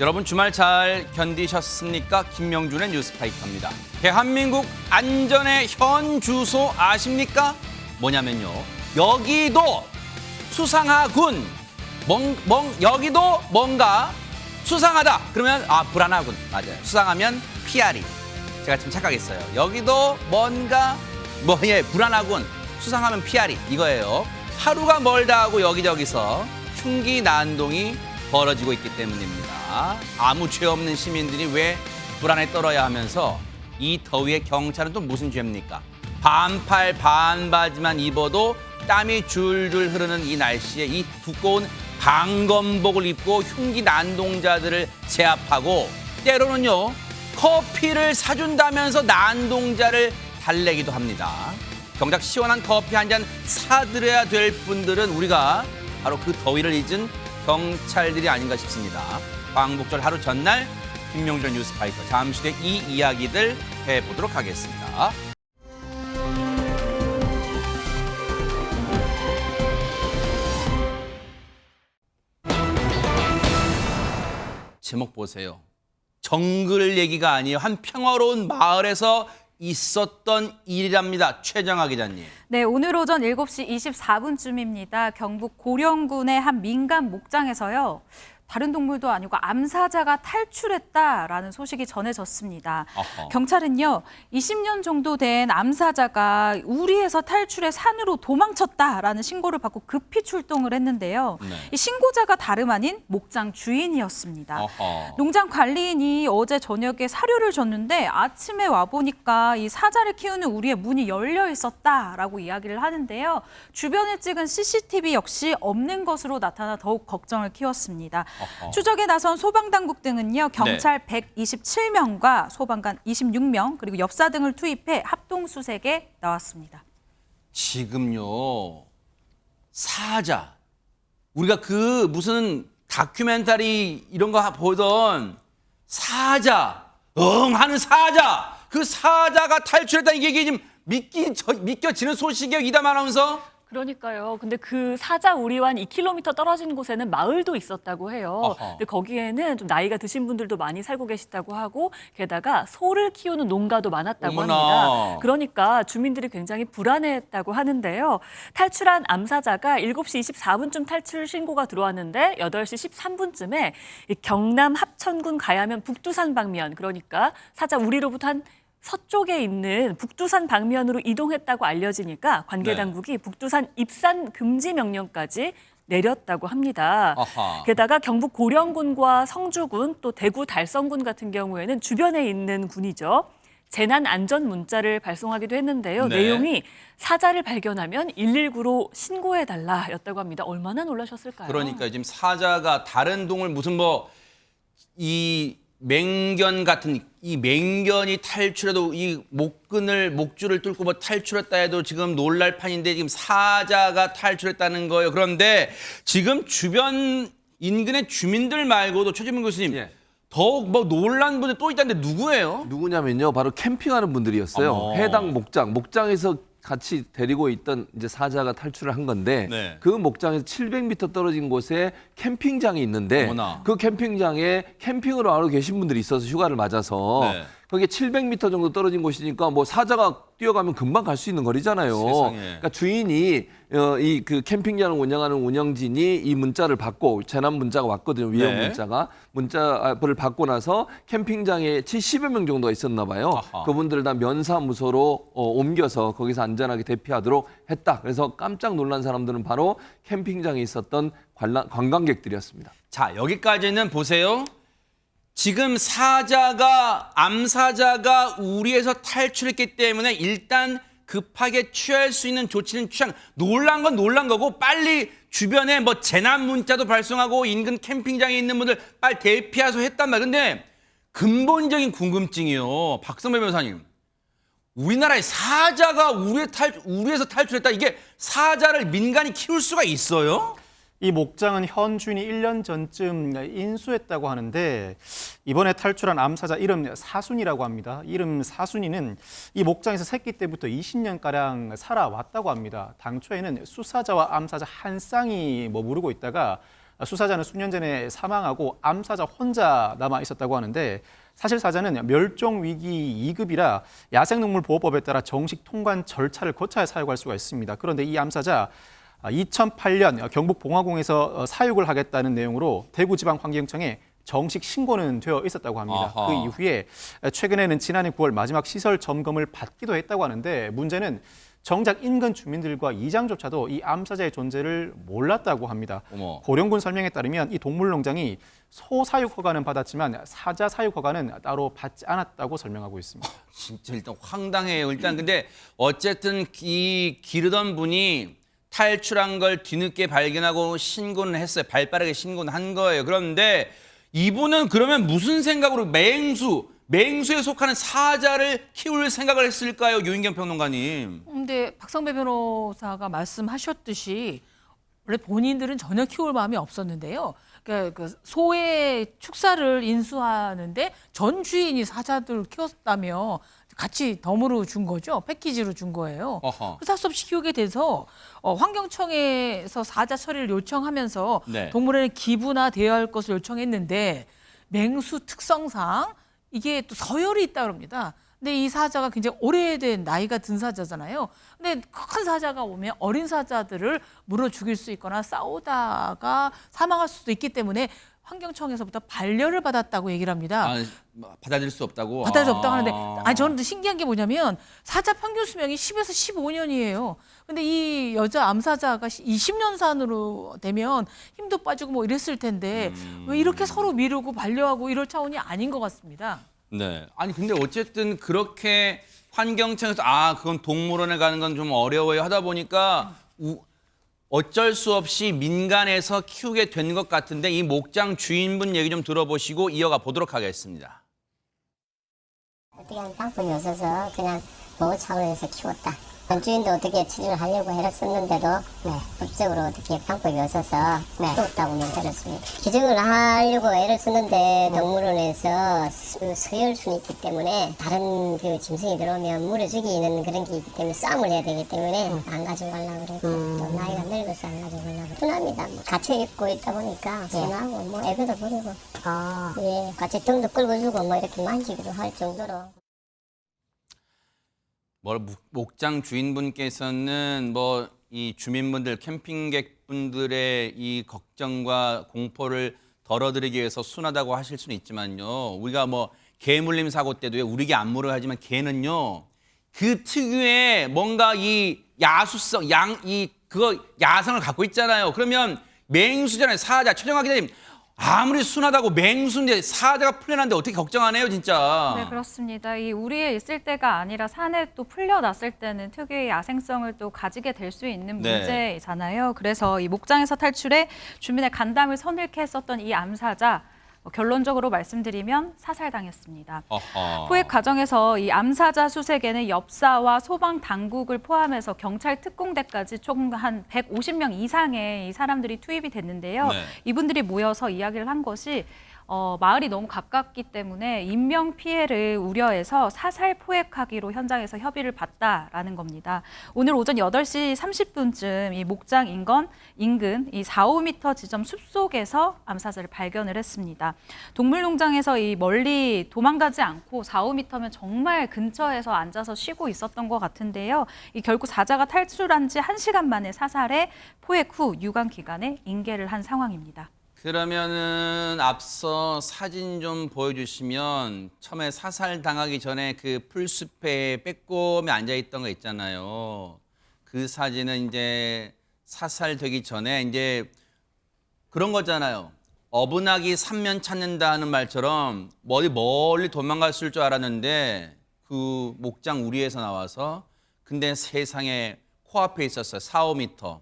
여러분 주말 잘 견디셨습니까? 김명준의 뉴스파이터입니다. 대한민국 안전의 현 주소 아십니까? 뭐냐면요. 여기도 수상하군. 여기도 뭔가 수상하다. 그러면 불안하군. 맞아요. 수상하면 피아리. 제가 좀 착각했어요. 여기도 뭔가 불안하군. 수상하면 피아리. 이거예요. 하루가 멀다 하고 여기저기서 흉기 난동이 벌어지고 있기 때문입니다. 아무 죄 없는 시민들이 왜 불안에 떨어야 하면서 이 더위에 경찰은 또 무슨 죄입니까? 반팔 반바지만 입어도 땀이 줄줄 흐르는 이 날씨에 이 두꺼운 방검복을 입고 흉기 난동자들을 제압하고 때로는요 커피를 사준다면서 난동자를 달래기도 합니다. 정작 시원한 커피 한 잔 사드려야 될 분들은 우리가 바로 그 더위를 잊은 경찰들이 아닌가 싶습니다. 광복절 하루 전날 김명준 뉴스파이터 잠시 뒤에 이 이야기들 해보도록 하겠습니다. 제목 보세요. 정글 얘기가 아니에요. 한 평화로운 마을에서 있었던 일이랍니다. 최정아 기자님. 네, 오늘 오전 7시 24분쯤입니다. 경북 고령군의 한 민간 목장에서요. 다른 동물도 아니고 암사자가 탈출했다라는 소식이 전해졌습니다. 어허. 경찰은요, 20년 정도 된 암사자가 우리에서 탈출해 산으로 도망쳤다라는 신고를 받고 급히 출동을 했는데요. 네. 이 신고자가 다름 아닌 목장 주인이었습니다. 어허. 농장 관리인이 어제 저녁에 사료를 줬는데 아침에 와보니까 이 사자를 키우는 우리의 문이 열려 있었다라고 이야기를 하는데요. 주변에 찍은 CCTV 역시 없는 것으로 나타나 더욱 걱정을 키웠습니다. 어허. 추적에 나선 소방당국 등은요. 경찰 127명과 소방관 26명 그리고 엽사 등을 투입해 합동수색에 나왔습니다. 지금요 사자 우리가 그 무슨 다큐멘터리 이런 거 보던 사자 하는 사자 그 사자가 탈출했다 이게 지금 믿겨지는 소식이에요. 이담 아나운서. 그러니까요. 근데 그 사자 우리와 한 2km 떨어진 곳에는 마을도 있었다고 해요. 어허. 근데 거기에는 좀 나이가 드신 분들도 많이 살고 계시다고 하고 게다가 소를 키우는 농가도 많았다고 어머나. 합니다. 그러니까 주민들이 굉장히 불안해했다고 하는데요. 탈출한 암사자가 7시 24분쯤 탈출 신고가 들어왔는데 8시 13분쯤에 경남 합천군 가야면 북두산 방면 그러니까 사자 우리로부터 한 서쪽에 있는 북두산 방면으로 이동했다고 알려지니까 관계 당국이 북두산 입산 금지 명령까지 내렸다고 합니다. 아하. 게다가 경북 고령군과 성주군 또 대구 달성군 같은 경우에는 주변에 있는 군이죠. 재난 안전 문자를 발송하기도 했는데요. 네. 내용이 사자를 발견하면 119로 신고해달라였다고 합니다. 얼마나 놀라셨을까요? 그러니까 지금 사자가 다른 동물 무슨 이 맹견 같은 이 맹견이 탈출해도 이 목줄을 뚫고 탈출했다 해도 지금 놀랄 판인데 지금 사자가 탈출했다는 거예요. 그런데 지금 주변 인근의 주민들 말고도 최재문 교수님 예. 더욱 놀란 분들 또 있다는데 누구예요? 누구냐면요. 바로 캠핑하는 분들이었어요. 어머. 해당 목장에서 같이 데리고 있던 이제 사자가 탈출을 한 건데 네. 그 목장에서 700m 떨어진 곳에 캠핑장이 있는데 어머나. 그 캠핑장에 캠핑을 하러 계신 분들이 있어서 휴가를 맞아서 네. 거기에 700m 정도 떨어진 곳이니까 사자가 뛰어가면 금방 갈 수 있는 거리잖아요. 세상에. 그러니까 주인이 이 그 캠핑장을 운영하는 운영진이 이 문자를 받고 재난 문자가 왔거든요. 위험 네. 문자를 받고 나서 캠핑장에 70여 명 정도가 있었나 봐요. 아하. 그분들을 다 면사무소로 옮겨서 거기서 안전하게 대피하도록 했다. 그래서 깜짝 놀란 사람들은 바로 캠핑장에 있었던 관광객들이었습니다. 자, 여기까지는 보세요. 지금 암사자가 우리에서 탈출했기 때문에 일단 급하게 취할 수 있는 조치는 놀란 건 놀란 거고 빨리 주변에 재난 문자도 발송하고 인근 캠핑장에 있는 분들 빨리 대피해서 했단 말이에요. 근데 근본적인 궁금증이요. 박성배 변호사님. 우리나라의 사자가 우리에서 탈출했다. 이게 사자를 민간이 키울 수가 있어요? 이 목장은 현 주인이 1년 전쯤 인수했다고 하는데 이번에 탈출한 암사자 이름 사순이라고 합니다. 이름 사순이는 이 목장에서 새끼 때부터 20년가량 살아왔다고 합니다. 당초에는 수사자와 암사자 한 쌍이 머무르고 있다가 수사자는 수년 전에 사망하고 암사자 혼자 남아 있었다고 하는데 사실 사자는 멸종 위기 2급이라 야생동물보호법에 따라 정식 통관 절차를 거쳐야 사육할 수가 있습니다. 그런데 이 암사자 2008년 경북 봉화공에서 사육을 하겠다는 내용으로 대구지방환경청에 정식 신고는 되어 있었다고 합니다. 아하. 그 이후에 최근에는 지난해 9월 마지막 시설 점검을 받기도 했다고 하는데 문제는 정작 인근 주민들과 이장조차도 이 암사자의 존재를 몰랐다고 합니다. 어머. 고령군 설명에 따르면 이 동물농장이 소 사육 허가는 받았지만 사자 사육 허가는 따로 받지 않았다고 설명하고 있습니다. 진짜 일단 황당해요. 일단 근데 어쨌든 이 기르던 분이 탈출한 걸 뒤늦게 발견하고 신고는 했어요. 발빠르게 신고는 한 거예요. 그런데 이분은 그러면 무슨 생각으로 맹수에 속하는 사자를 키울 생각을 했을까요? 유인경 평론가님. 근데 박성배 변호사가 말씀하셨듯이 원래 본인들은 전혀 키울 마음이 없었는데요. 그러니까 그 소의 축사를 인수하는데 전 주인이 사자들을 키웠다며 같이 덤으로 준 거죠. 패키지로 준 거예요. 어허. 할 수 없이 키우게 돼서 환경청에서 사자 처리를 요청하면서 네. 동물원에 기부나 대여할 것을 요청했는데 맹수 특성상 이게 또 서열이 있다 그럽니다. 근데 이 사자가 굉장히 오래된 나이가 든 사자잖아요. 근데 큰 사자가 오면 어린 사자들을 물어 죽일 수 있거나 싸우다가 사망할 수도 있기 때문에 환경청에서부터 반려를 받았다고 얘기를 합니다. 아, 받아들일 수 없다고? 받아들일 수 없다고 하는데 저는 또 신기한 게 뭐냐면 사자 평균 수명이 10에서 15년이에요. 근데 이 여자 암사자가 20년 산으로 되면 힘도 빠지고 뭐 이랬을 텐데 왜 이렇게 서로 미루고 반려하고 이럴 차원이 아닌 것 같습니다. 네. 아니 근데 어쨌든 그렇게 환경청에서 그건 동물원에 가는 건 좀 어려워요 하다 보니까 어쩔 수 없이 민간에서 키우게 된 것 같은데 이 목장 주인분 얘기 좀 들어보시고 이어가 보도록 하겠습니다. 어떻게 하면 방법이 없어서 그냥 보호 차원에서 키웠다. 주인도 어떻게 처리를 하려고 애썼는데도 법적으로 어떻게 방법이 없어서 키웠다고 들었습니다. 기증을 하려고 애를 썼는데 동물원에서 서열순이 있기 때문에 다른 그 짐승이 들어오면 물어 죽이는 그런 게 있기 때문에 싸움을 해야 되기 때문에 안 가지고 가려고 그러고 또 나이가 늙어서 안 가지고 가려고 순합니다. 갇혀 입고 있다 보니까 순하고 뭐 애교도 부리고 같이 등도 끌고주고 뭐 이렇게 만지기도 할 정도로. 목장 주인분께서는 이 주민분들 캠핑객분들의 이 걱정과 공포를 덜어드리기 위해서 순하다고 하실 수는 있지만요. 우리가 개물림 사고 때도 우리 개 안 물어야 하지만 개는요. 그 특유의 뭔가 이 야수성, 야성을 갖고 있잖아요. 그러면 맹수잖아요. 사자. 최정화 기자님. 아무리 순하다고 맹수인데 사자가 풀려났는데 어떻게 걱정 안 해요, 진짜. 네, 그렇습니다. 이 우리에 있을 때가 아니라 산에 또 풀려났을 때는 특유의 야생성을 또 가지게 될 수 있는 네. 문제잖아요. 그래서 이 목장에서 탈출해 주민의 간담을 서늘케 했었던 이 암사자, 결론적으로 말씀드리면 사살당했습니다. 어허. 포획 과정에서 이 암사자 수색에는 엽사와 소방 당국을 포함해서 경찰 특공대까지 총 한 150명 이상의 이 사람들이 투입이 됐는데요. 네. 이분들이 모여서 이야기를 한 것이 마을이 너무 가깝기 때문에 인명 피해를 우려해서 사살 포획하기로 현장에서 협의를 봤다라는 겁니다. 오늘 오전 8시 30분쯤 이 목장 인근 이 4-5m 지점 숲속에서 암사자를 발견을 했습니다. 동물농장에서 이 멀리 도망가지 않고 4-5m면 정말 근처에서 앉아서 쉬고 있었던 것 같은데요. 이 결국 사자가 탈출한 지 1시간 만에 사살해 포획 후 유관 기관에 인계를 한 상황입니다. 그러면은 앞서 사진 좀 보여주시면 처음에 사살당하기 전에 그 풀숲에 빼꼼히 앉아있던 거 있잖아요. 그 사진은 이제 사살되기 전에 이제 그런 거잖아요. 어분하기 삼면 찾는다 하는 말처럼 멀리 도망갔을 줄 알았는데 그 목장 우리에서 나와서 근데 세상에 코앞에 있었어요. 4-5m.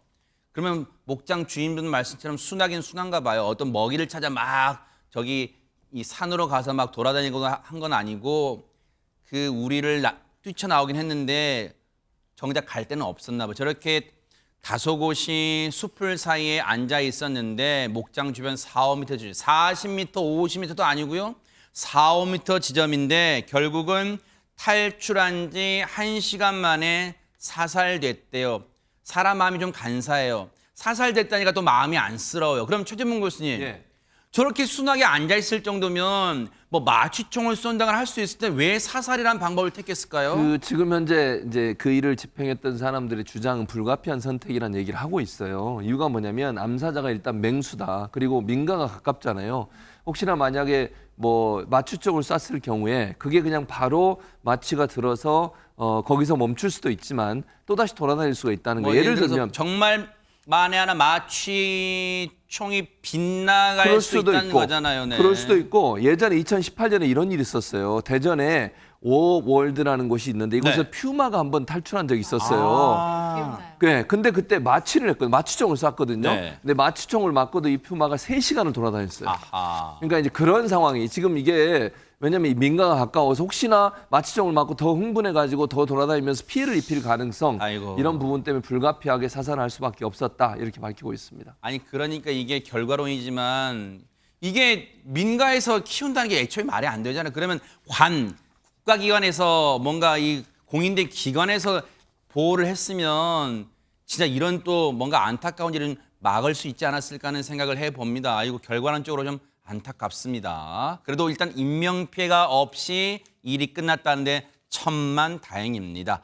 그러면 목장 주인분 말씀처럼 순하긴 순한가 봐요. 어떤 먹이를 찾아 막 저기 이 산으로 가서 막 돌아다니고 한 건 아니고 그 우리를 뛰쳐나오긴 했는데 정작 갈 데는 없었나 봐요. 저렇게 다소 곳이 숲을 사이에 앉아 있었는데 목장 주변 4-5m 지점, 40m, 50m도 아니고요. 4-5m 지점인데 결국은 탈출한 지 1시간 만에 사살됐대요. 사람 마음이 좀 간사해요. 사살됐다니까 또 마음이 안쓰러워요. 그럼 최재문 교수님, 예. 저렇게 순하게 앉아 있을 정도면 뭐 마취총을 쏜다거나 할 수 있을 때 왜 사살이라는 방법을 택했을까요? 지금 현재 이제 그 일을 집행했던 사람들의 주장은 불가피한 선택이라는 얘기를 하고 있어요. 이유가 뭐냐면 암사자가 일단 맹수다. 그리고 민가가 가깝잖아요. 혹시나 만약에 뭐 마취총을 쐈을 경우에 그게 그냥 바로 마취가 들어서 거기서 멈출 수도 있지만 또 다시 돌아다닐 수가 있다는 뭐 거예요. 예를 들어서 들면 정말 만에 하나 마취총이 빗나갈 그럴 수 수도 있다는 있고, 거잖아요. 네. 그럴 수도 있고 예전에 2018년에 이런 일이 있었어요. 대전에 워월드라는 곳이 있는데 이곳에 네. 퓨마가 한번 탈출한 적이 있었어요. 네, 근데 그때 마취를 했거든요. 마취총을 쐈거든요. 네. 근데 마취총을 맞고도 이 퓨마가 3시간을 돌아다녔어요. 아하. 그러니까 이제 그런 상황이 지금 이게 왜냐면 이 민가가 가까워서 혹시나 마취총을 맞고 더 흥분해가지고 더 돌아다니면서 피해를 입힐 가능성 아이고. 이런 부분 때문에 불가피하게 사살할 수밖에 없었다 이렇게 밝히고 있습니다. 아니 그러니까 이게 결과론이지만 이게 민가에서 키운다는 게 애초에 말이 안 되잖아요. 그러면 국가기관에서 뭔가 이 공인된 기관에서 보호를 했으면 진짜 이런 또 뭔가 안타까운 일은 막을 수 있지 않았을까 하는 생각을 해봅니다. 아이고 결과론적으로 좀 안타깝습니다. 그래도 일단 인명피해가 없이 일이 끝났다는데 천만 다행입니다.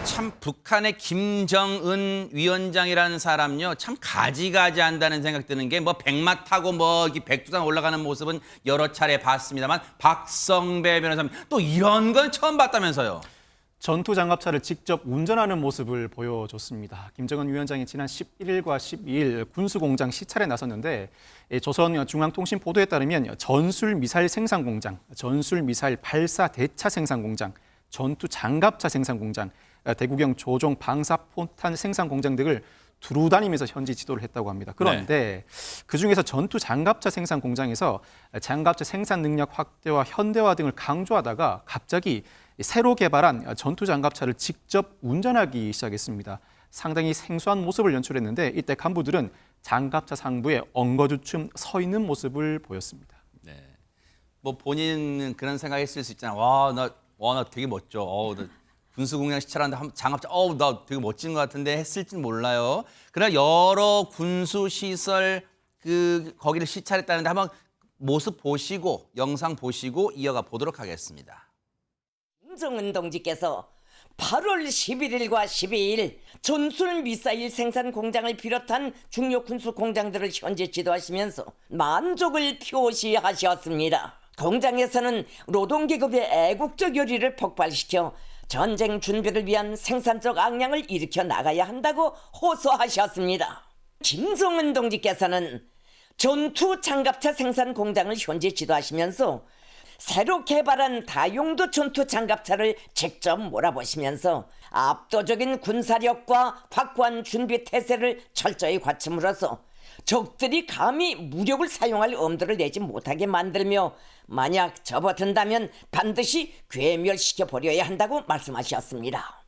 참 북한의 김정은 위원장이라는 사람요 참 가지가지한다는 생각 드는 게 뭐 백마 타고 뭐 백두산 올라가는 모습은 여러 차례 봤습니다만 박성배 변호사님 또 이런 건 처음 봤다면서요. 전투 장갑차를 직접 운전하는 모습을 보여줬습니다. 김정은 위원장이 지난 11일과 12일 군수공장 시찰에 나섰는데 조선 중앙통신 보도에 따르면 전술 미사일 생산 공장, 전술 미사일 발사 대차 생산 공장, 전투 장갑차 생산 공장, 대구경 조종 방사포탄 생산 공장 등을 두루 다니면서 현지 지도를 했다고 합니다. 그런데 그중에서 전투 장갑차 생산 공장에서 장갑차 생산 능력 확대와 현대화 등을 강조하다가 갑자기 새로 개발한 전투 장갑차를 직접 운전하기 시작했습니다. 상당히 생소한 모습을 연출했는데 이때 간부들은 장갑차 상부에 엉거주춤 서 있는 모습을 보였습니다. 뭐 본인은 그런 생각했을 수 있잖아. 와 나 되게 멋져. 나 군수공장 시찰하는데 장갑차, 나 되게 멋진 것 같은데 했을진 몰라요. 그러나 여러 군수 시설 거기를 시찰했다는데 한번 모습 보시고 영상 보시고 이어가 보도록 하겠습니다. 김정은 동지께서 8월 11일과 12일 전술 미사일 생산 공장을 비롯한 중요 군수 공장들을 현재 지도하시면서 만족을 표시하셨습니다. 공장에서는 노동계급의 애국적 열의를 폭발시켜 전쟁 준비를 위한 생산적 악량을 일으켜 나가야 한다고 호소하셨습니다. 김정은 동지께서는 전투 장갑차 생산 공장을 현재 지도하시면서 새로 개발한 다용도 전투 장갑차를 직접 몰아보시면서 압도적인 군사력과 확고한 준비 태세를 철저히 갖춤으로써 적들이 감히 무력을 사용할 엄두를 내지 못하게 만들며 만약 접어든다면 반드시 괴멸시켜 버려야 한다고 말씀하셨습니다.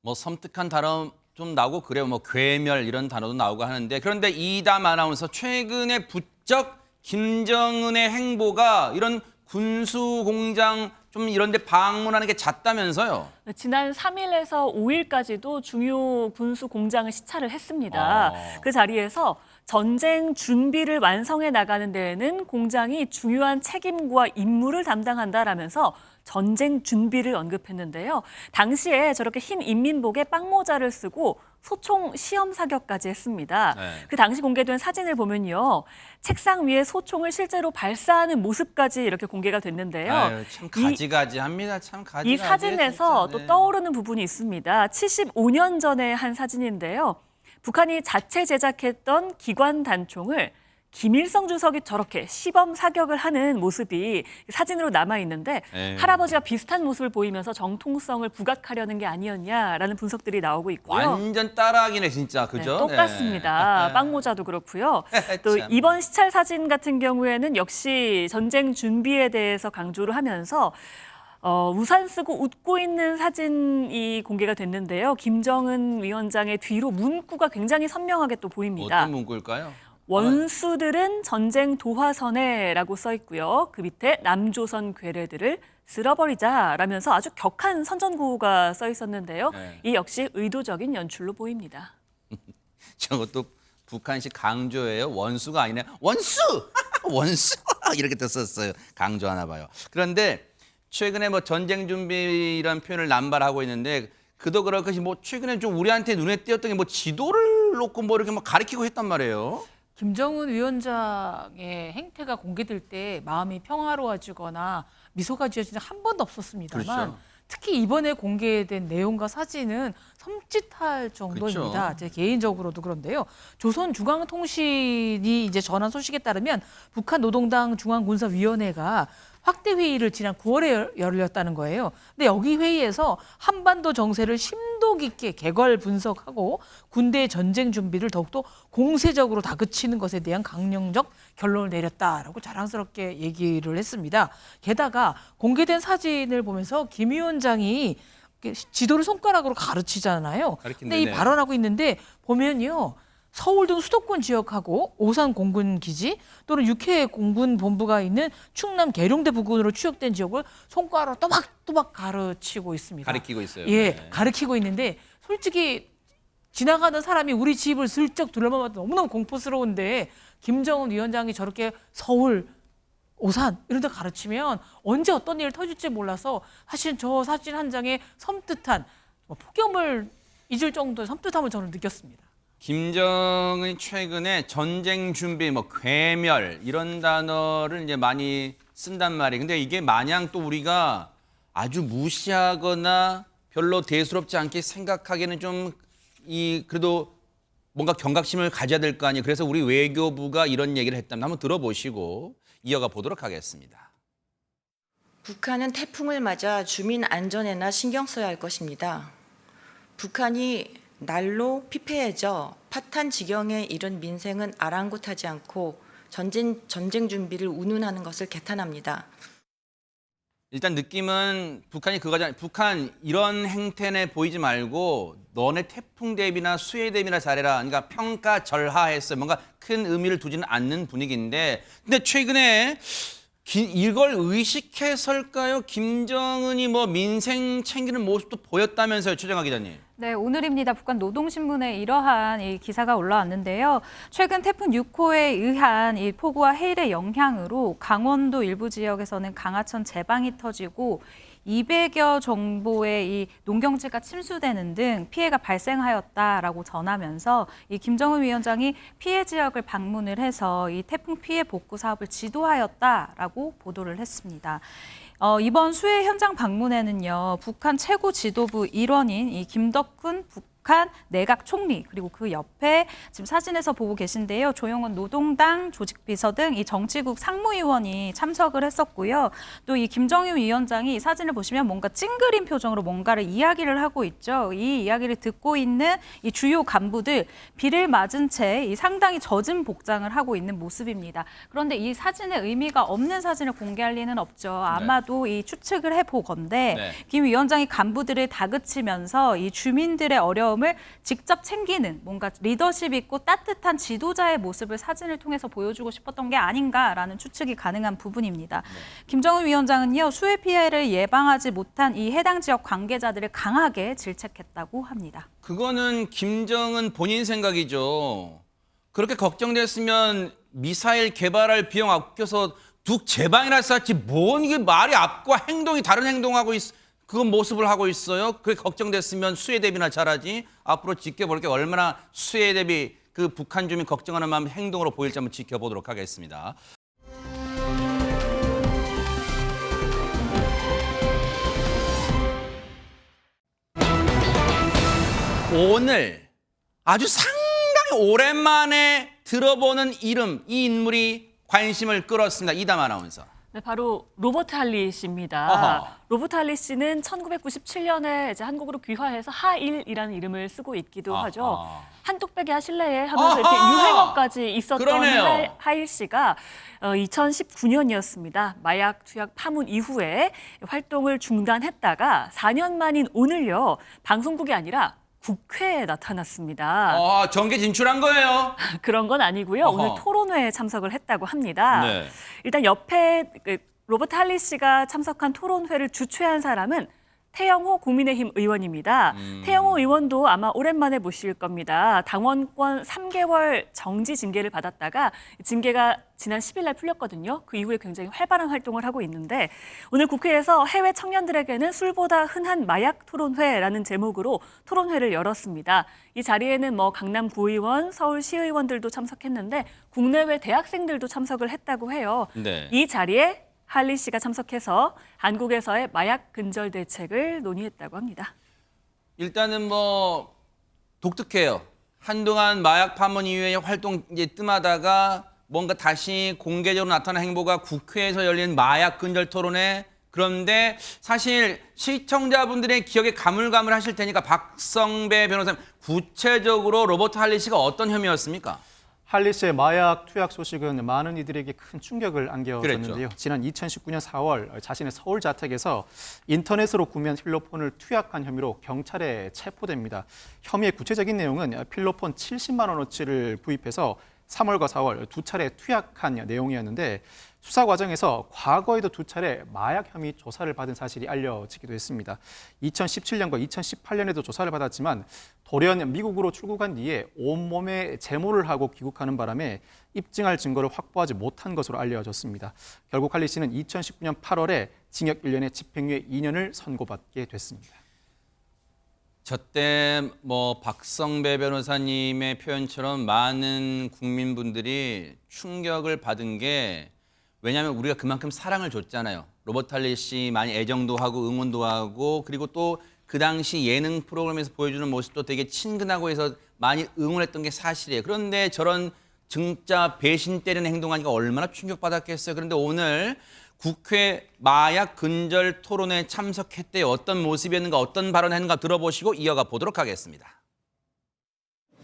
뭐 섬뜩한 단어 좀 나오고 그래요. 뭐 괴멸 이런 단어도 나오고 하는데 그런데 이담 아나운서 최근에 부쩍 김정은의 행보가 이런 군수공장 좀 이런 데 방문하는 게 잦다면서요? 지난 3일에서 5일까지도 중요 군수 공장을 시찰을 했습니다. 그 자리에서 전쟁 준비를 완성해 나가는 데에는 공장이 중요한 책임과 임무를 담당한다라면서 전쟁 준비를 언급했는데요. 당시에 저렇게 흰 인민복에 빵모자를 쓰고 소총 시험 사격까지 했습니다. 그 당시 공개된 사진을 보면요. 책상 위에 소총을 실제로 발사하는 모습까지 이렇게 공개가 됐는데요. 아유, 참 가지가지합니다. 참 가지가지. 이 사진에서 또 떠오르는 부분이 있습니다. 75년 전에 한 사진인데요. 북한이 자체 제작했던 기관 단총을 김일성 주석이 저렇게 시범 사격을 하는 모습이 사진으로 남아 있는데 할아버지와 비슷한 모습을 보이면서 정통성을 부각하려는 게 아니었냐라는 분석들이 나오고 있고요. 완전 따라하기네 진짜 그죠? 네, 똑같습니다. 빵모자도 그렇고요. 또 참. 이번 시찰 사진 같은 경우에는 역시 전쟁 준비에 대해서 강조를 하면서 우산 쓰고 웃고 있는 사진이 공개가 됐는데요. 김정은 위원장의 뒤로 문구가 굉장히 선명하게 또 보입니다. 어떤 문구일까요? 원수들은 전쟁 도화선에라고 써 있고요. 그 밑에 남조선 괴뢰들을 쓸어버리자라면서 아주 격한 선전구호가 써 있었는데요. 네. 이 역시 의도적인 연출로 보입니다. 저것도 북한식 강조예요. 원수가 아니네. 원수! 원수! 이렇게 썼어요. 강조하나 봐요. 그런데 최근에 뭐 전쟁 준비라는 표현을 남발하고 있는데 그도 그렇듯이 뭐 최근에 좀 우리한테 눈에 띄었던 게 뭐 지도를 놓고 뭐 이렇게 막 가리키고 했단 말이에요. 김정은 위원장의 행태가 공개될 때 마음이 평화로워지거나 미소가 지어진 적 한 번도 없었습니다만 그렇죠. 특히 이번에 공개된 내용과 사진은 섬찟할 정도입니다. 그렇죠. 제 개인적으로도 그런데요. 조선중앙통신이 이제 전한 소식에 따르면 북한 노동당 중앙군사위원회가 확대 회의를 지난 9월에 열렸다는 거예요. 근데 여기 회의에서 한반도 정세를 심도 깊게 개괄 분석하고 군대의 전쟁 준비를 더욱더 공세적으로 다그치는 것에 대한 강령적 결론을 내렸다라고 자랑스럽게 얘기를 했습니다. 게다가 공개된 사진을 보면서 김 위원장이 지도를 손가락으로 가르치잖아요. 근데 이 가리킨다네. 발언하고 있는데 보면요. 서울 등 수도권 지역하고 오산 공군 기지 또는 육해 공군 본부가 있는 충남 계룡대 부근으로 추적된 지역을 손가락으로 또박또박 가르치고 있습니다. 가리키고 있어요. 예, 네. 가리키고 있는데 솔직히 지나가는 사람이 우리 집을 슬쩍 둘러봐도 너무너무 공포스러운데 김정은 위원장이 저렇게 서울, 오산 이런 데 가르치면 언제 어떤 일이 터질지 몰라서 사실 저 사진 한 장에 섬뜩한 폭염을 잊을 정도의 섬뜩함을 저는 느꼈습니다. 김정은이 최근에 전쟁 준비, 뭐 괴멸 이런 단어를 이제 많이 쓴단 말이에요. 근데 이게 마냥 또 우리가 아주 무시하거나 별로 대수롭지 않게 생각하기에는 좀 그래도 뭔가 경각심을 가져야 될 거 아니에요. 그래서 우리 외교부가 이런 얘기를 했다면 한번 들어보시고 이어가 보도록 하겠습니다. 북한은 태풍을 맞아 주민 안전에나 신경 써야 할 것입니다. 북한이 날로 피폐해져 파탄 지경에 이른 민생은 아랑곳하지 않고 전쟁 준비를 운운하는 것을 개탄합니다. 일단 느낌은 북한이 그거잖아요. 북한 이런 행태내 보이지 말고 너네 태풍 대비나 수해 대비나 잘해라. 그러니까 평가절하했어요. 뭔가 큰 의미를 두지는 않는 분위기인데 근데 최근에 이걸 의식해서일까요? 김정은이 뭐 민생 챙기는 모습도 보였다면서요, 최정아 기자님. 네, 오늘입니다. 북한 노동신문에 이러한 이 기사가 올라왔는데요. 최근 태풍 6호에 의한 이 폭우와 해일의 영향으로 강원도 일부 지역에서는 강하천 제방이 터지고 200여 정도의 이 농경지가 침수되는 등 피해가 발생하였다라고 전하면서 이 김정은 위원장이 피해 지역을 방문을 해서 이 태풍 피해 복구 사업을 지도하였다라고 보도를 했습니다. 이번 수해 현장 방문에는요, 북한 최고 지도부 일원인 이 김덕훈 북한 내각 총리 그리고 그 옆에 지금 사진에서 보고 계신데요, 조영원 노동당 조직비서 등 이 정치국 상무위원이 참석을 했었고요. 또 이 김정일 위원장이 사진을 보시면 뭔가 찡그린 표정으로 뭔가를 이야기를 하고 있죠. 이 이야기를 듣고 있는 이 주요 간부들 비를 맞은 채 이 상당히 젖은 복장을 하고 있는 모습입니다. 그런데 이 사진에 의미가 없는 사진을 공개할 리는 없죠. 아마도 이 추측을 해보건대 네. 김 위원장이 간부들을 다그치면서 이 주민들의 어려움을 직접 챙기는 뭔가 리더십 있고 따뜻한 지도자의 모습을 사진을 통해서 보여주고 싶었던 게 아닌가라는 추측이 가능한 부분입니다. 김정은 위원장은요, 수해 피해를 예방하지 못한 이 해당 지역 관계자들을 강하게 질책했다고 합니다. 그거는 김정은 본인 생각이죠. 그렇게 걱정됐으면 미사일 개발할 비용 아껴서 둑 제방이나 쌌지 뭔 이게 말이 앞과 행동이 다른 행동하고 그건 모습을 하고 있어요. 그게 걱정됐으면 수해 대비나 잘하지. 앞으로 지켜볼 게 얼마나 수해 대비 그 북한 주민 걱정하는 마음 행동으로 보일지 한번 지켜보도록 하겠습니다. 오늘 아주 상당히 오랜만에 들어보는 이름, 이 인물이 관심을 끌었습니다. 이담 아나운서. 네, 바로 로버트 할리 씨입니다. 어허. 로버트 할리 씨는 1997년에 이제 한국으로 귀화해서 하일이라는 이름을 쓰고 있기도 아하. 하죠. 한뚝배기 하실래에 하면서 아하. 이렇게 유행어까지 있었던 그러네요. 하일 씨가 2019년이었습니다. 마약 투약 파문 이후에 활동을 중단했다가 4년 만인 오늘요, 방송국이 아니라 국회에 나타났습니다. 정계 진출한 거예요. 그런 건 아니고요. 어허. 오늘 토론회에 참석을 했다고 합니다. 네. 일단 옆에 로버트 할리 씨가 참석한 토론회를 주최한 사람은 태영호 국민의힘 의원입니다. 태영호 의원도 아마 오랜만에 모실 겁니다. 당원권 3개월 정지 징계를 받았다가 징계가 지난 10일 날 풀렸거든요. 그 이후에 굉장히 활발한 활동을 하고 있는데 오늘 국회에서 해외 청년들에게는 술보다 흔한 마약 토론회라는 제목으로 토론회를 열었습니다. 이 자리에는 강남 구의원, 서울 시의원들도 참석했는데 국내외 대학생들도 참석을 했다고 해요. 네. 이 자리에 할리 씨가 참석해서 한국에서의 마약 근절 대책을 논의했다고 합니다. 일단은 독특해요. 한동안 마약 파문 이후에 활동 이제 뜸하다가 뭔가 다시 공개적으로 나타난 행보가 국회에서 열린 마약 근절 토론회. 그런데 사실 시청자분들의 기억에 가물가물하실 테니까 박성배 변호사님, 구체적으로 로버트 할리 씨가 어떤 혐의였습니까? 할리 씨의 마약 투약 소식은 많은 이들에게 큰 충격을 안겨줬는데요. 그랬죠. 지난 2019년 4월 자신의 서울 자택에서 인터넷으로 구매한 필로폰을 투약한 혐의로 경찰에 체포됩니다. 혐의의 구체적인 내용은 필로폰 70만 원어치를 구입해서 3월과 4월 두 차례 투약한 내용이었는데 수사 과정에서 과거에도 두 차례 마약 혐의 조사를 받은 사실이 알려지기도 했습니다. 2017년과 2018년에도 조사를 받았지만 돌연 미국으로 출국한 뒤에 온몸에 제모를 하고 귀국하는 바람에 입증할 증거를 확보하지 못한 것으로 알려졌습니다. 결국 할리 씨는 2019년 8월에 징역 1년에 집행유예 2년을 선고받게 됐습니다. 저때 박성배 변호사님의 표현처럼 많은 국민분들이 충격을 받은 게, 왜냐하면 우리가 그만큼 사랑을 줬잖아요. 로버트 할리 씨 많이 애정도 하고 응원도 하고, 그리고 또 그 당시 예능 프로그램에서 보여주는 모습도 되게 친근하고 해서 많이 응원했던 게 사실이에요. 그런데 저런 진짜 배신 때리는 행동하니까 얼마나 충격받았겠어요. 그런데 오늘 국회 마약 근절 토론에 참석했대요. 어떤 모습이었는가, 어떤 발언을 했는가 들어보시고 이어가 보도록 하겠습니다.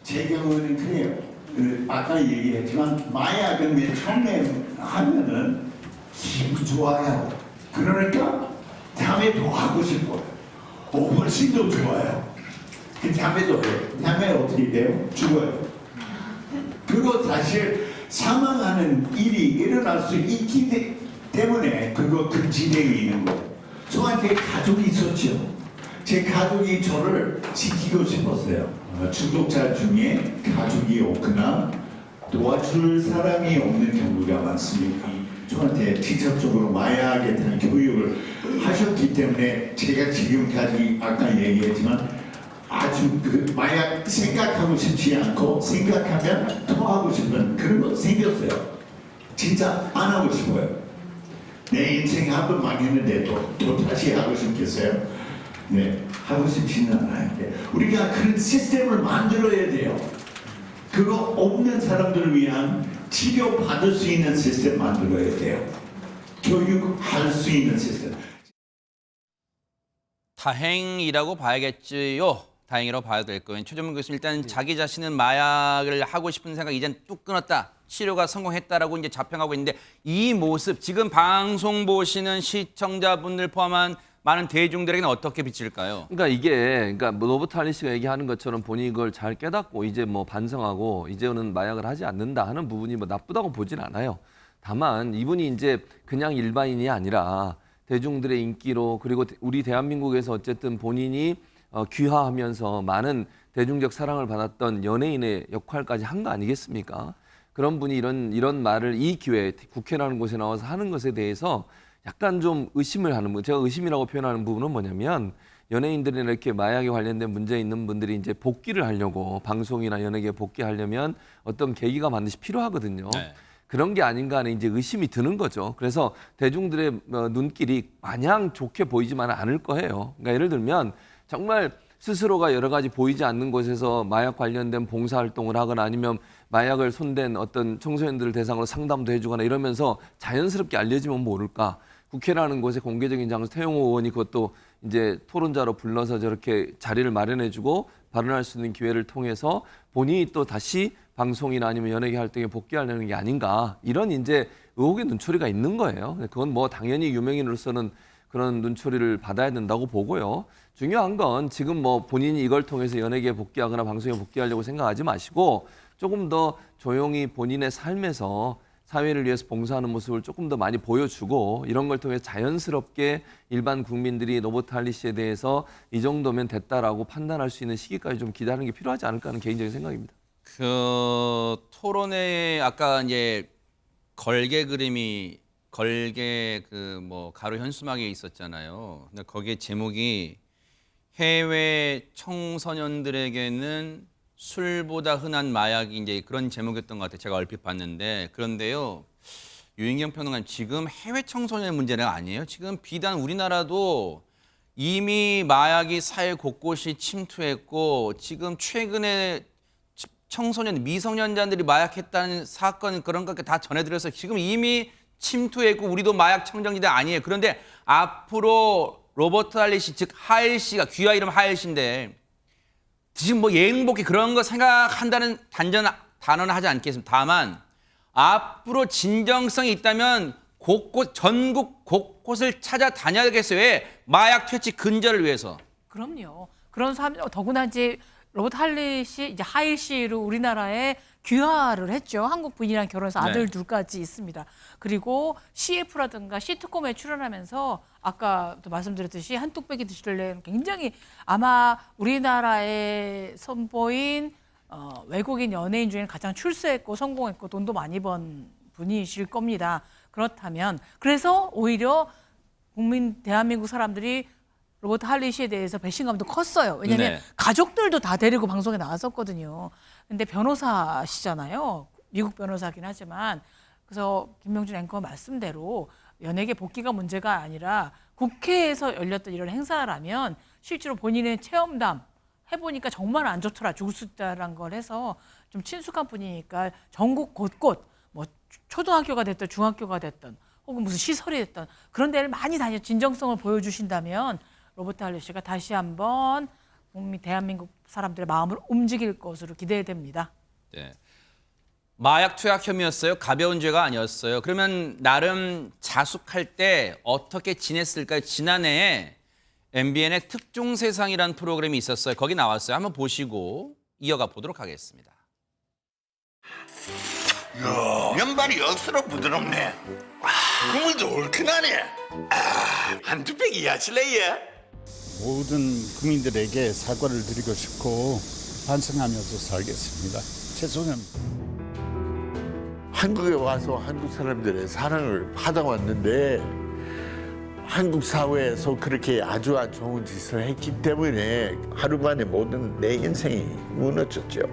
제 경우는 그래요. 아까 얘기했지만 마약은 맨 처음에 하면은 기분 좋아요. 그러니까 다음에 더 하고 싶어요. 훨씬 더 좋아요. 그 다음에 어떻게 돼요? 죽어요. 그거 사실 사망하는 일이 일어날 수 있기 때문에 그거 금지되어 있는 거예요. 저한테 가족이 있었죠. 제 가족이 저를 지키고 싶었어요. 중독자 중에 가족이 없거나 도와줄 사람이 없는 경우가 많습니다. 저한테 직접적으로 마약에 대한 교육을 하셨기 때문에 제가 지금까지 아까 얘기했지만 아주 그 마약 생각하고 싶지 않고 생각하면 토하고 싶은 그런 거 생겼어요. 진짜 안 하고 싶어요. 내 인생 한 번 망했는데 또 다시 하고 싶겠어요? 네, 하고 싶지는 않아요. 우리가 그런 시스템을 만들어야 돼요. 그거 없는 사람들을 위한 치료 받을 수 있는 시스템 만들어야 돼요. 교육할 수 있는 시스템. 다행이라고 봐야겠지요. 다행이라고 봐야 될 거예요. 최종문 교수님, 일단 자기 자신은 마약을 하고 싶은 생각 이젠 뚝 끊었다. 치료가 성공했다라고 이제 자평하고 있는데, 이 모습 지금 방송 보시는 시청자분들 포함한 많은 대중들에게는 어떻게 비칠까요? 그러니까 로버트 할리 씨가 얘기하는 것처럼 본인이 이걸 잘 깨닫고 이제 반성하고 이제는 마약을 하지 않는다 하는 부분이 나쁘다고 보진 않아요. 다만 이분이 이제 그냥 일반인이 아니라 대중들의 인기로, 그리고 우리 대한민국에서 어쨌든 본인이 귀화하면서 많은 대중적 사랑을 받았던 연예인의 역할까지 한 거 아니겠습니까? 그런 분이 이런 말을 이 기회에 국회라는 곳에 나와서 하는 것에 대해서 약간 좀 의심을 하는 분, 제가 의심이라고 표현하는 부분은 뭐냐면, 연예인들이나 이렇게 마약에 관련된 문제 있는 분들이 이제 복귀를 하려고, 방송이나 연예계에 복귀하려면 어떤 계기가 반드시 필요하거든요. 네. 그런 게 아닌가 하는 이제 의심이 드는 거죠. 그래서 대중들의 눈길이 마냥 좋게 보이지만은 않을 거예요. 그러니까 예를 들면 정말 스스로가 여러 가지 보이지 않는 곳에서 마약 관련된 봉사활동을 하거나 아니면 마약을 손댄 어떤 청소년들을 대상으로 상담도 해주거나 이러면서 자연스럽게 알려지면 모를까. 국회라는 곳에 공개적인 장소, 태영호 의원이 그것도 이제 토론자로 불러서 저렇게 자리를 마련해주고 발언할 수 있는 기회를 통해서 본인이 또 다시 방송이나 아니면 연예계 활동에 복귀하려는 게 아닌가. 이런 이제 의혹의 눈초리가 있는 거예요. 그건 당연히 유명인으로서는 그런 눈초리를 받아야 된다고 보고요. 중요한 건 지금 뭐 본인이 이걸 통해서 연예계에 복귀하거나 방송에 복귀하려고 생각하지 마시고 조금 더 조용히 본인의 삶에서 사회를 위해서 봉사하는 모습을 조금 더 많이 보여주고 이런 걸 통해서 자연스럽게 일반 국민들이 로버트 할리 씨에 대해서 이 정도면 됐다라고 판단할 수 있는 시기까지 좀 기다리는 게 필요하지 않을까 하는 개인적인 생각입니다. 그 토론회 아까 이제 걸개 그 뭐 가로 현수막에 있었잖아요. 근데 거기에 제목이 해외 청소년들에게는 술보다 흔한 마약이 이제 그런 제목이었던 것 같아요. 제가 얼핏 봤는데. 그런데요. 유인경 평론가님, 지금 해외 청소년의 문제는 아니에요. 지금 비단 우리나라도 이미 마약이 사회 곳곳이 침투했고 지금 최근에 청소년, 미성년자들이 마약했다는 사건 그런 것까지 다 전해드려서 지금 이미 침투했고 우리도 마약 청정지대 아니에요. 그런데 앞으로 로버트 할리 씨, 즉 하일 씨가 귀화 이름 하일 씨인데 지금 뭐 예행복귀 그런 거 생각한다는 단언은 하지 않겠습니다. 다만 앞으로 진정성이 있다면 전국 곳곳을 찾아다녀야겠어요. 왜? 마약 퇴치 근절을 위해서. 그럼요. 그런 사람 더구나 이제 로버트 할리 씨, 이제 하일 씨를 우리나라에 귀화를 했죠. 한국 분이랑 결혼해서 아들 네. 둘까지 있습니다. 그리고 CF라든가 시트콤에 출연하면서 아까도 말씀드렸듯이 한 뚝배기 드실래 굉장히 아마 우리나라에 선보인 외국인 연예인 중에 가장 출세했고 성공했고 돈도 많이 번 분이실 겁니다. 그렇다면 그래서 오히려 대한민국 사람들이 로버트 할리 씨에 대해서 배신감도 컸어요. 왜냐하면 네. 가족들도 다 데리고 방송에 나왔었거든요. 근데 변호사시잖아요. 미국 변호사긴 하지만. 그래서 김명준 앵커 말씀대로 연예계 복귀가 문제가 아니라 국회에서 열렸던 이런 행사라면 실제로 본인의 체험담 해보니까 정말 안 좋더라, 죽을 수 있다라는 걸 해서 좀 친숙한 분이니까 전국 곳곳 뭐 초등학교가 됐든 중학교가 됐든 혹은 무슨 시설이 됐든 그런 데를 많이 다녀 진정성을 보여주신다면 로버트 할리 씨가 다시 한번 대한민국 사람들의 마음을 움직일 것으로 기대됩니다. 네. 마약 투약 혐의였어요. 가벼운 죄가 아니었어요. 그러면 나름 자숙할 때 어떻게 지냈을까요? 지난해에 MBN의 특종세상이라는 프로그램이 있었어요. 거기 나왔어요. 한번 보시고 이어가 보도록 하겠습니다. 이야, 면발이 억수로 부드럽네. 국물도 얼큰하네. 한두 팩 이하실래요? 모든 국민들에게 사과를 드리고 싶고 반성하면서 살겠습니다. 최소년. 한국에 와서 한국 사람들의 사랑을 받아왔는데 한국 사회에서 그렇게 아주 좋은 짓을 했기 때문에 하루만에 모든 내 인생이 무너졌죠.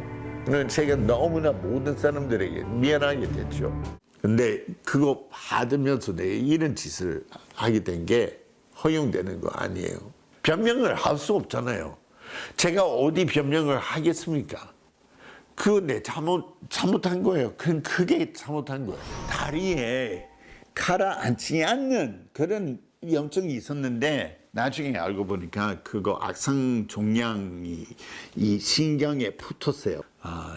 제가 너무나 모든 사람들에게 미안하게 됐죠. 근데 그거 받으면서 내가 이런 짓을 하게 된 게 허용되는 거 아니에요. 변명을 할 수 없잖아요. 제가 어디 변명을 하겠습니까? 그거 내 잘못한 거예요. 그건 크게 잘못한 거예요. 다리에 가라앉지 않는 그런 염증이 있었는데 나중에 알고 보니까 그거 악성 종양이 이 신경에 붙었어요.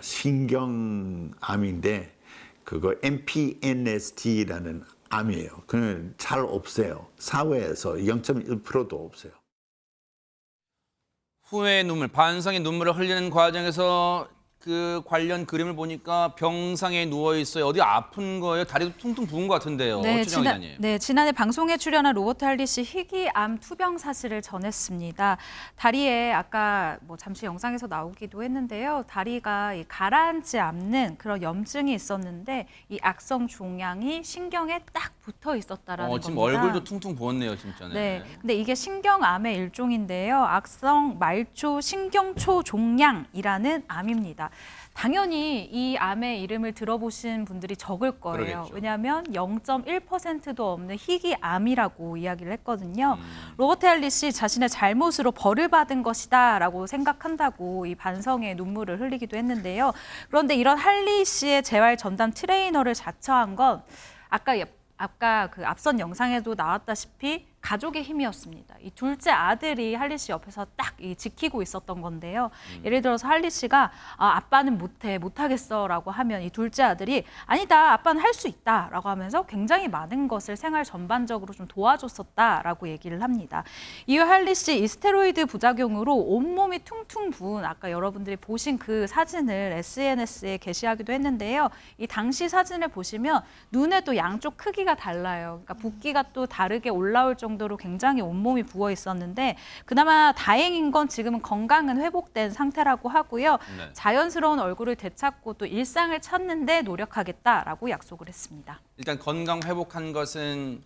신경암인데 그거 MPNST라는 암이에요. 그건 잘 없어요. 사회에서 0.1%도 없어요. 후회의 눈물, 반성의 눈물을 흘리는 과정에서 그 관련 그림을 보니까 병상에 누워 있어요. 어디 아픈 거예요? 다리도 퉁퉁 부은 것 같은데요. 최정 기자님. 지난해 방송에 출연한 로버트 할리 씨 희귀암 투병 사실을 전했습니다. 다리에 아까 뭐 잠시 영상에서 나오기도 했는데요. 다리가 가라앉지 않는 그런 염증이 있었는데 이 악성 종양이 신경에 딱 붙어 있었다라는 지금 겁니다. 얼굴도 퉁퉁 부었네요, 진짜네. 네, 근데 이게 신경암의 일종인데요. 악성 말초 신경초 종양이라는 암입니다. 당연히 이 암의 이름을 들어보신 분들이 적을 거예요. 그러겠죠. 왜냐하면 0.1%도 없는 희귀암이라고 이야기를 했거든요. 로버트 할리 씨 자신의 잘못으로 벌을 받은 것이다라고 생각한다고 이 반성의 눈물을 흘리기도 했는데요. 그런데 이런 할리 씨의 재활 전담 트레이너를 자처한 건 아까 그 앞선 영상에도 나왔다시피 가족의 힘이었습니다. 이 둘째 아들이 할리 씨 옆에서 딱 지키고 있었던 건데요. 예를 들어서 할리 씨가 아빠는 못하겠어라고 하면 이 둘째 아들이 아니다, 아빠는 할 수 있다라고 하면서 굉장히 많은 것을 생활 전반적으로 좀 도와줬었다라고 얘기를 합니다. 이후 할리 씨 이 스테로이드 부작용으로 온몸이 퉁퉁 부은 아까 여러분들이 보신 그 사진을 SNS에 게시하기도 했는데요. 이 당시 사진을 보시면 눈에도 양쪽 크기가 달라요. 그러니까 붓기가 또 다르게 올라올 정도로 굉장히 온몸이 부어 있었는데 그나마 다행인 건 지금은 건강은 회복된 상태라고 하고요. 네. 자연스러운 얼굴을 되찾고 또 일상을 찾는데 노력하겠다라고 약속을 했습니다. 일단 건강 회복한 것은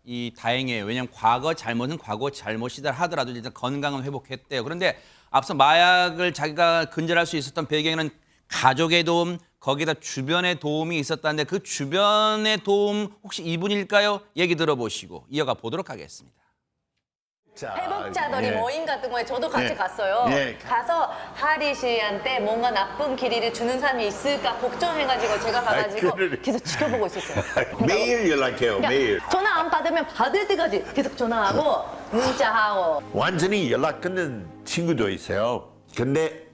이 다행이에요. 왜냐하면 과거 잘못은 과거 잘못이다 하더라도 일단 건강은 회복했대요. 그런데 앞서 마약을 자기가 근절할 수 있었던 배경에는 가족의 도움, 거기다 주변의 도움이 있었다는데 그 주변의 도움 혹시 이분일까요? 얘기 들어보시고 이어가 보도록 하겠습니다. 회복자들이 예. 모임 같은 거에 저도 같이 예. 갔어요. 예. 가서 하리 씨한테 뭔가 나쁜 길이를 주는 사람이 있을까 걱정해가지고 제가 가가지고 그래. 계속 지켜보고 있었어요. 매일 연락해요. 그냥 매일. 전화 안 받으면 받을 때까지 계속 전화하고 문자하고. 완전히 연락 끊는 친구도 있어요. 근데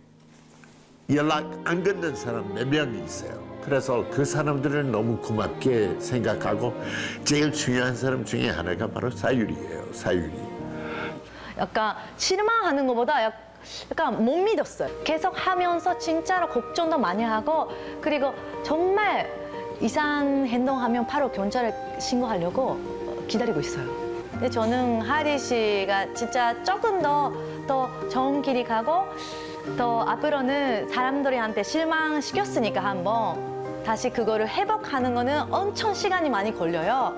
연락 안 끊는 사람 몇 명이 있어요. 그래서 그 사람들은 너무 고맙게 생각하고 제일 중요한 사람 중에 하나가 바로 사유리예요. 사유리. 약간 실망하는 것보다 약간 못 믿었어요. 계속 하면서 진짜로 걱정도 많이 하고 그리고 정말 이상한 행동하면 바로 경찰에 신고하려고 기다리고 있어요. 근데 저는 하리 씨가 진짜 조금 더 좋은 길이 가고 더 앞으로는 사람들한테 실망시켰으니까 한번 다시 그거를 회복하는 거는 엄청 시간이 많이 걸려요.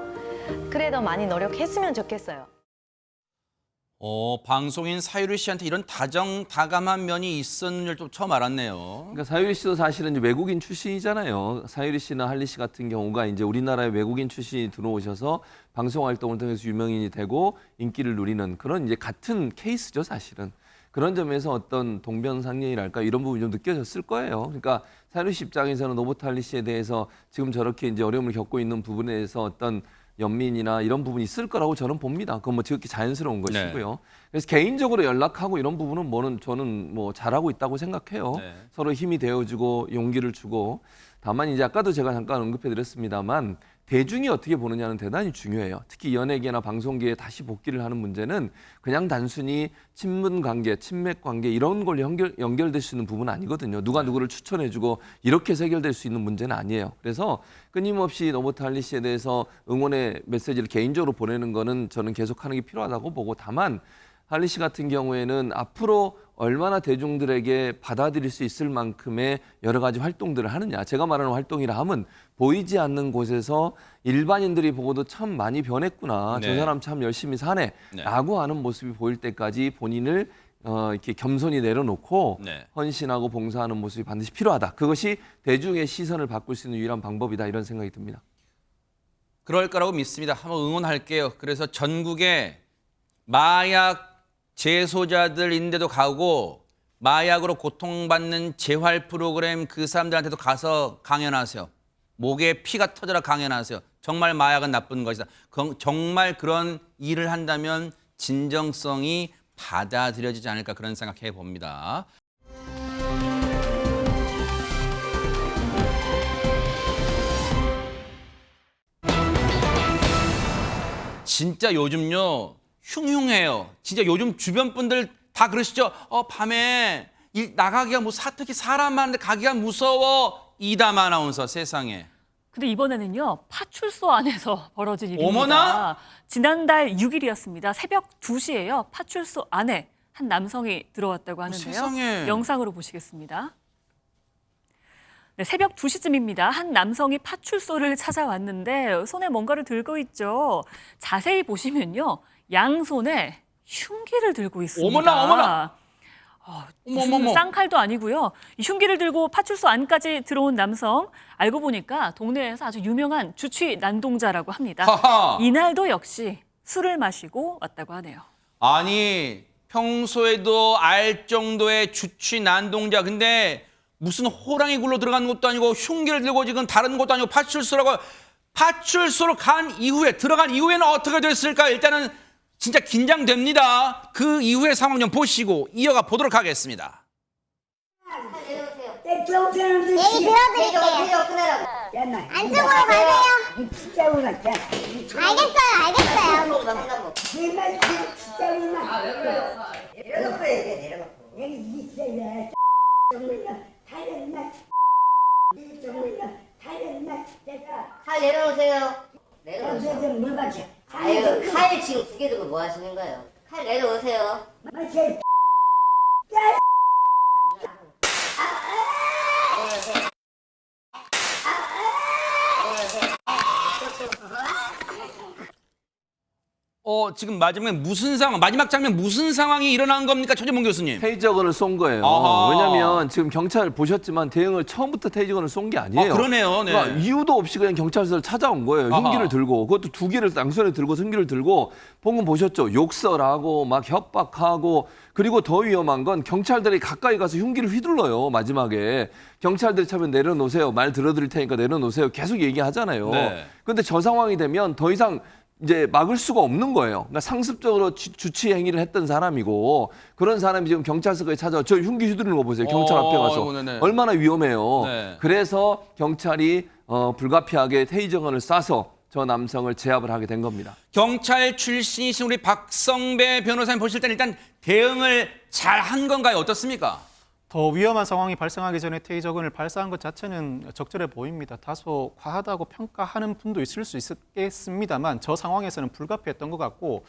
그래도 많이 노력했으면 좋겠어요. 방송인 사유리 씨한테 이런 다정다감한 면이 있었는 줄 좀 처음 알았네요. 그러니까 사유리 씨도 사실은 이제 외국인 출신이잖아요. 사유리 씨나 할리 씨 같은 경우가 이제 우리나라에 외국인 출신이 들어오셔서 방송 활동을 통해서 유명인이 되고 인기를 누리는 그런 이제 같은 케이스죠, 사실은. 그런 점에서 어떤 동병상련이랄까 이런 부분이 좀 느껴졌을 거예요. 그러니까 사유리 씨 입장에서는 로버트 할리 씨에 대해서 지금 저렇게 이제 어려움을 겪고 있는 부분에 대해서 어떤 연민이나 이런 부분이 있을 거라고 저는 봅니다. 그건 뭐 지극히 자연스러운 것이고요. 네. 그래서 개인적으로 연락하고 이런 부분은 저는 뭐 잘하고 있다고 생각해요. 네. 서로 힘이 되어주고 용기를 주고 다만 이제 아까도 제가 잠깐 언급해드렸습니다만 대중이 어떻게 보느냐는 대단히 중요해요. 특히 연예계나 방송계에 다시 복귀를 하는 문제는 그냥 단순히 친분 관계, 친맥 관계 이런 걸로 연결될 수 있는 부분은 아니거든요. 누가 누구를 추천해주고 이렇게 해서 해결될 수 있는 문제는 아니에요. 그래서 끊임없이 로버트 할리 씨에 대해서 응원의 메시지를 개인적으로 보내는 거는 저는 계속하는 게 필요하다고 보고 다만 할리 씨 같은 경우에는 앞으로 얼마나 대중들에게 받아들일 수 있을 만큼의 여러 가지 활동들을 하느냐. 제가 말하는 활동이라 함은 보이지 않는 곳에서 일반인들이 보고도 참 많이 변했구나. 네. 저 사람 참 열심히 사네. 네. 라고 하는 모습이 보일 때까지 본인을 이렇게 겸손히 내려놓고 네. 헌신하고 봉사하는 모습이 반드시 필요하다. 그것이 대중의 시선을 바꿀 수 있는 유일한 방법이다. 이런 생각이 듭니다. 그럴 거라고 믿습니다. 한번 응원할게요. 그래서 전국에 마약 재소자들인데도 가고 마약으로 고통받는 재활 프로그램 그 사람들한테도 가서 강연하세요. 목에 피가 터져라 강연하세요. 정말 마약은 나쁜 것이다. 정말 그런 일을 한다면 진정성이 받아들여지지 않을까 그런 생각해 봅니다. 진짜 요즘요 흉흉해요. 진짜 요즘 주변 분들 다 그러시죠. 밤에 일 나가기가 특히 사람 많은데 가기가 무서워. 이담 아나운서 세상에. 근데 이번에는요 파출소 안에서 벌어진 일입니다. 어머나! 지난달 6일이었습니다. 새벽 2시에요. 파출소 안에 한 남성이 들어왔다고 하는데요. 세상에. 영상으로 보시겠습니다. 네, 새벽 2시쯤입니다. 한 남성이 파출소를 찾아왔는데 손에 뭔가를 들고 있죠. 자세히 보시면요. 양손에 흉기를 들고 있습니다. 어머나! 무슨 어머머머. 쌍칼도 아니고요. 이 흉기를 들고 파출소 안까지 들어온 남성 알고 보니까 동네에서 아주 유명한 주취 난동자라고 합니다. 하하. 이날도 역시 술을 마시고 왔다고 하네요. 아니 평소에도 알 정도의 주취 난동자 근데 무슨 호랑이 굴러 들어가는 것도 아니고 흉기를 들고 지금 다른 것도 아니고 파출소로 들어간 이후에는 어떻게 됐을까? 일단은 진짜 긴장됩니다. 그 이후의 상황 좀 보시고 이어가 보도록 하겠습니다. 얘기 들어드릴게요. 안쪽으로 가세요. 칼 내려놓으세요. 내려놓으세요. 아유, 칼 지금 2개 들고 뭐 하시는 거예요? 칼 내려오세요. 지금 마지막 장면 무슨 상황이 일어난 겁니까, 최재봉 교수님? 테이저건을 쏜 거예요. 아하. 왜냐하면 지금 경찰 보셨지만 대응을 처음부터 테이저건을 쏜 게 아니에요. 그러네요. 네. 그러니까 이유도 없이 그냥 경찰서를 찾아온 거예요. 아하. 흉기를 들고 그것도 2개를 양손에 들고 흉기를 들고 방금 보셨죠? 욕설하고 막 협박하고 그리고 더 위험한 건 경찰들이 가까이 가서 흉기를 휘둘러요. 마지막에 경찰들이 차면 내려놓으세요. 말 들어드릴 테니까 내려놓으세요. 계속 얘기하잖아요. 네. 그런데 저 상황이 되면 더 이상 이제 막을 수가 없는 거예요. 그러니까 상습적으로 주치 행위를 했던 사람이고 그런 사람이 지금 경찰서까지 찾아와 저 흉기 휘두르는 거 보세요. 경찰 앞에 가서 네네. 얼마나 위험해요. 네. 그래서 경찰이 불가피하게 테이저건을 쏴서 저 남성을 제압을 하게 된 겁니다. 경찰 출신이신 우리 박성배 변호사님 보실 때는 일단 대응을 잘 한 건가요? 어떻습니까? 더 위험한 상황이 발생하기 전에 테이저건을 발사한 것 자체는 적절해 보입니다. 다소 과하다고 평가하는 분도 있을 수 있겠습니다만 저 상황에서는 불가피했던 것 같고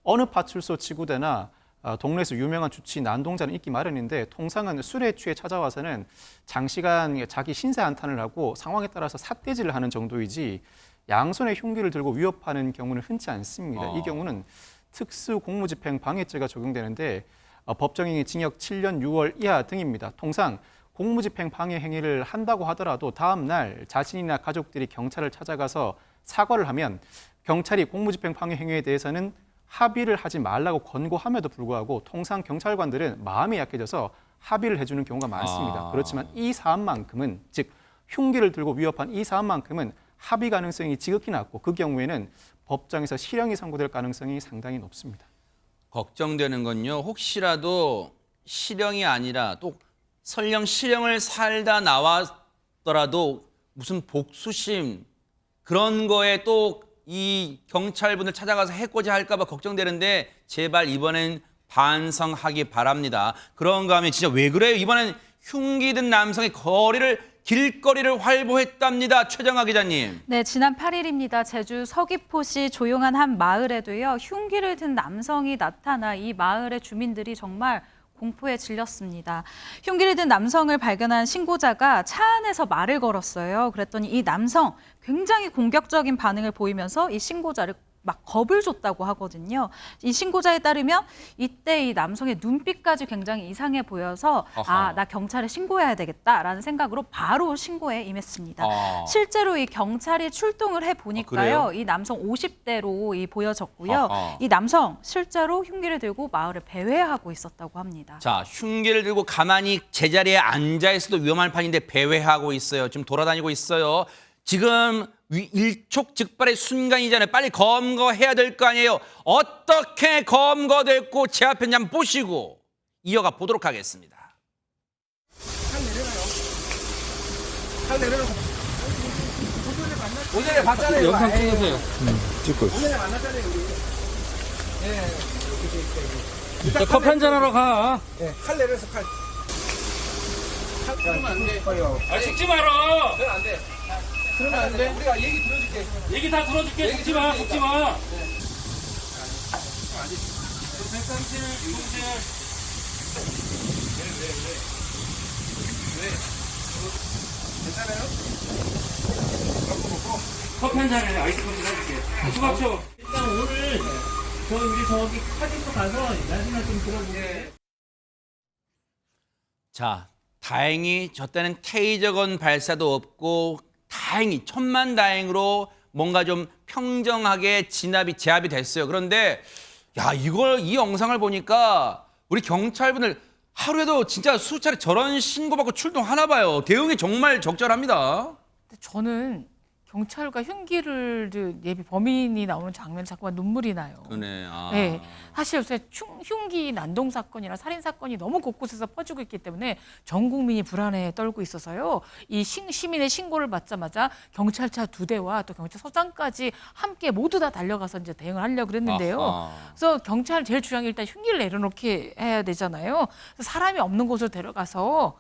어느 파출소 지구대나 동네에서 유명한 주치 난동자는 있기 마련인데 통상은 술에 취해 찾아와서는 장시간 자기 신세 한탄을 하고 상황에 따라서 삿대질을 하는 정도이지 양손에 흉기를 들고 위협하는 경우는 흔치 않습니다. 이 경우는 특수 공무집행 방해죄가 적용되는데 법정형이 징역 7년 6월 이하 등입니다. 통상 공무집행 방해 행위를 한다고 하더라도 다음 날 자신이나 가족들이 경찰을 찾아가서 사과를 하면 경찰이 공무집행 방해 행위에 대해서는 합의를 하지 말라고 권고함에도 불구하고 통상 경찰관들은 마음이 약해져서 합의를 해주는 경우가 많습니다. 그렇지만 이 사안만큼은 즉 흉기를 들고 위협한 이 사안만큼은 합의 가능성이 지극히 낮고 그 경우에는 법정에서 실형이 선고될 가능성이 상당히 높습니다. 걱정되는 건요. 혹시라도 실형이 아니라 또 설령 실형을 살다 나왔더라도 무슨 복수심 그런 거에 또 이 경찰분을 찾아가서 해코지 할까 봐 걱정되는데 제발 이번엔 반성하기 바랍니다. 그런가 하면 진짜 왜 그래요? 이번엔 흉기 든 남성의 길거리를 활보했답니다. 최정아 기자님. 네, 지난 8일입니다. 제주 서귀포시 조용한 한 마을에도요. 흉기를 든 남성이 나타나 이 마을의 주민들이 정말 공포에 질렸습니다. 흉기를 든 남성을 발견한 신고자가 차 안에서 말을 걸었어요. 그랬더니 이 남성 굉장히 공격적인 반응을 보이면서 이 신고자를 막 겁을 줬다고 하거든요. 이 신고자에 따르면 이때 이 남성의 눈빛까지 굉장히 이상해 보여서 나 경찰에 신고해야 되겠다라는 생각으로 바로 신고에 임했습니다. 실제로 이 경찰이 출동을 해보니까요. 이 남성 50대로 보여졌고요. 이 남성 실제로 흉기를 들고 마을을 배회하고 있었다고 합니다. 자, 흉기를 들고 가만히 제자리에 앉아 있어도 위험할 판인데 배회하고 있어요. 지금 돌아다니고 있어요. 지금 일촉즉발의 순간이잖아요. 빨리 검거해야 될 거 아니에요. 어떻게 검거됐고 제압했냐 한번 보시고 이어가 보도록 하겠습니다. 칼 내려놓고. 오전에 봤잖아요. 영상 찍으세요. 찍고 있어. 오전에 만났잖아요, 우리. 네. 커피 한잔 하러 가. 네, 칼 내려서 칼. 칼 그러면 안 돼. 찍지 마라. 그건 안 돼. 그러면 안 돼. 우리가 얘기 들어줄게. 얘기 다 들어줄게. 죽지 마. 죽지 마. 137, 207. 왜? 괜찮아요? 커피 한 잔에 아이스 커피 사줄게. 수박초. 일단 오늘 우리 저기 파주소 가서 말씀을 좀 들어보게. 자, 다행히 저 때는 테이저건 발사도 없고 다행히 천만다행으로 뭔가 좀 평정하게 제압이 됐어요. 그런데 이 영상을 보니까 우리 경찰분들 하루에도 진짜 수차례 저런 신고받고 출동하나 봐요. 대응이 정말 적절합니다. 저는 경찰과 흉기를 예비 범인이 나오는 장면 자꾸만 눈물이 나요. 그러네. 아. 네, 사실 요새 흉기 난동 사건이나 살인 사건이 너무 곳곳에서 퍼지고 있기 때문에 전 국민이 불안에 떨고 있어서요. 이 시민의 신고를 받자마자 경찰차 2대와 또 경찰서장까지 함께 모두 다 달려가서 이제 대응을 하려고 그랬는데요. 아하. 그래서 경찰 제일 중요한 게 일단 흉기를 내려놓게 해야 되잖아요. 그래서 사람이 없는 곳으로 데려가서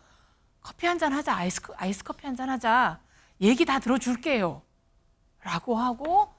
커피 한잔 하자, 아이스 커피 한잔 하자. 얘기 다 들어줄게요. 라고 하고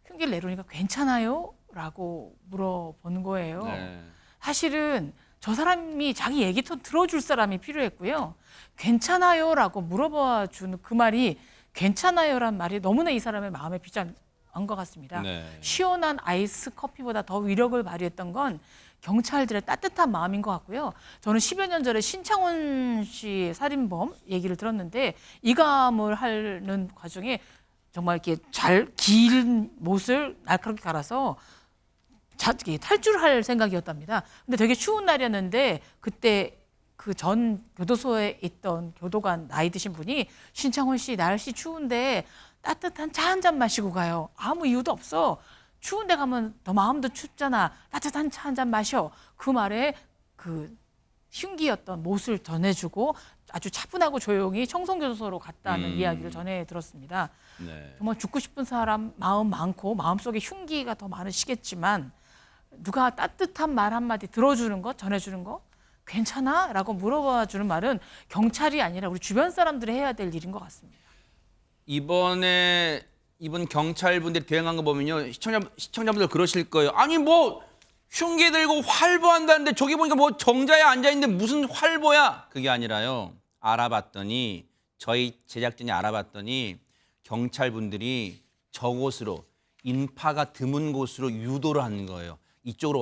흉기를 내려오니까 괜찮아요? 라고 물어보는 거예요. 네. 사실은 저 사람이 자기 얘기 좀 들어줄 사람이 필요했고요. 괜찮아요? 라고 물어봐 주는 그 말이 괜찮아요란 말이 너무나 이 사람의 마음에 비장한 것 같습니다. 네. 시원한 아이스 커피보다 더 위력을 발휘했던 건 경찰들의 따뜻한 마음인 것 같고요. 저는 10여 년 전에 신창훈 씨 살인범 얘기를 들었는데 이감을 하는 과정에 정말 이렇게 긴 못을 날카롭게 갈아서 탈출할 생각이었답니다. 근데 되게 추운 날이었는데 그때 그 전 교도소에 있던 교도관 나이 드신 분이 신창훈 씨 날씨 추운데 따뜻한 차 한 잔 마시고 가요. 아무 이유도 없어. 추운데 가면 더 마음도 춥잖아. 따뜻한 차 한 잔 마셔. 그 말에 그 흉기였던 못을 전해주고 아주 차분하고 조용히 청송교도소로 갔다는 이야기를 전해 들었습니다. 네. 정말 죽고 싶은 사람 마음 많고 마음속에 흉기가 더 많으시겠지만 누가 따뜻한 말 한마디 들어주는 것, 전해주는 거 괜찮아? 라고 물어봐 주는 말은 경찰이 아니라 우리 주변 사람들이 해야 될 일인 것 같습니다. 이번 경찰분들이 대응한 거 보면요. 시청자분들 그러실 거예요. 아니 뭐 흉기 들고 활보한다는데 저기 보니까 뭐 정자에 앉아있는데 무슨 활보야. 그게 아니라요. 알아봤더니 저희 제작진이 알아봤더니 경찰분들이 저곳으로 인파가 드문 곳으로 유도를 하는 거예요. 이쪽으로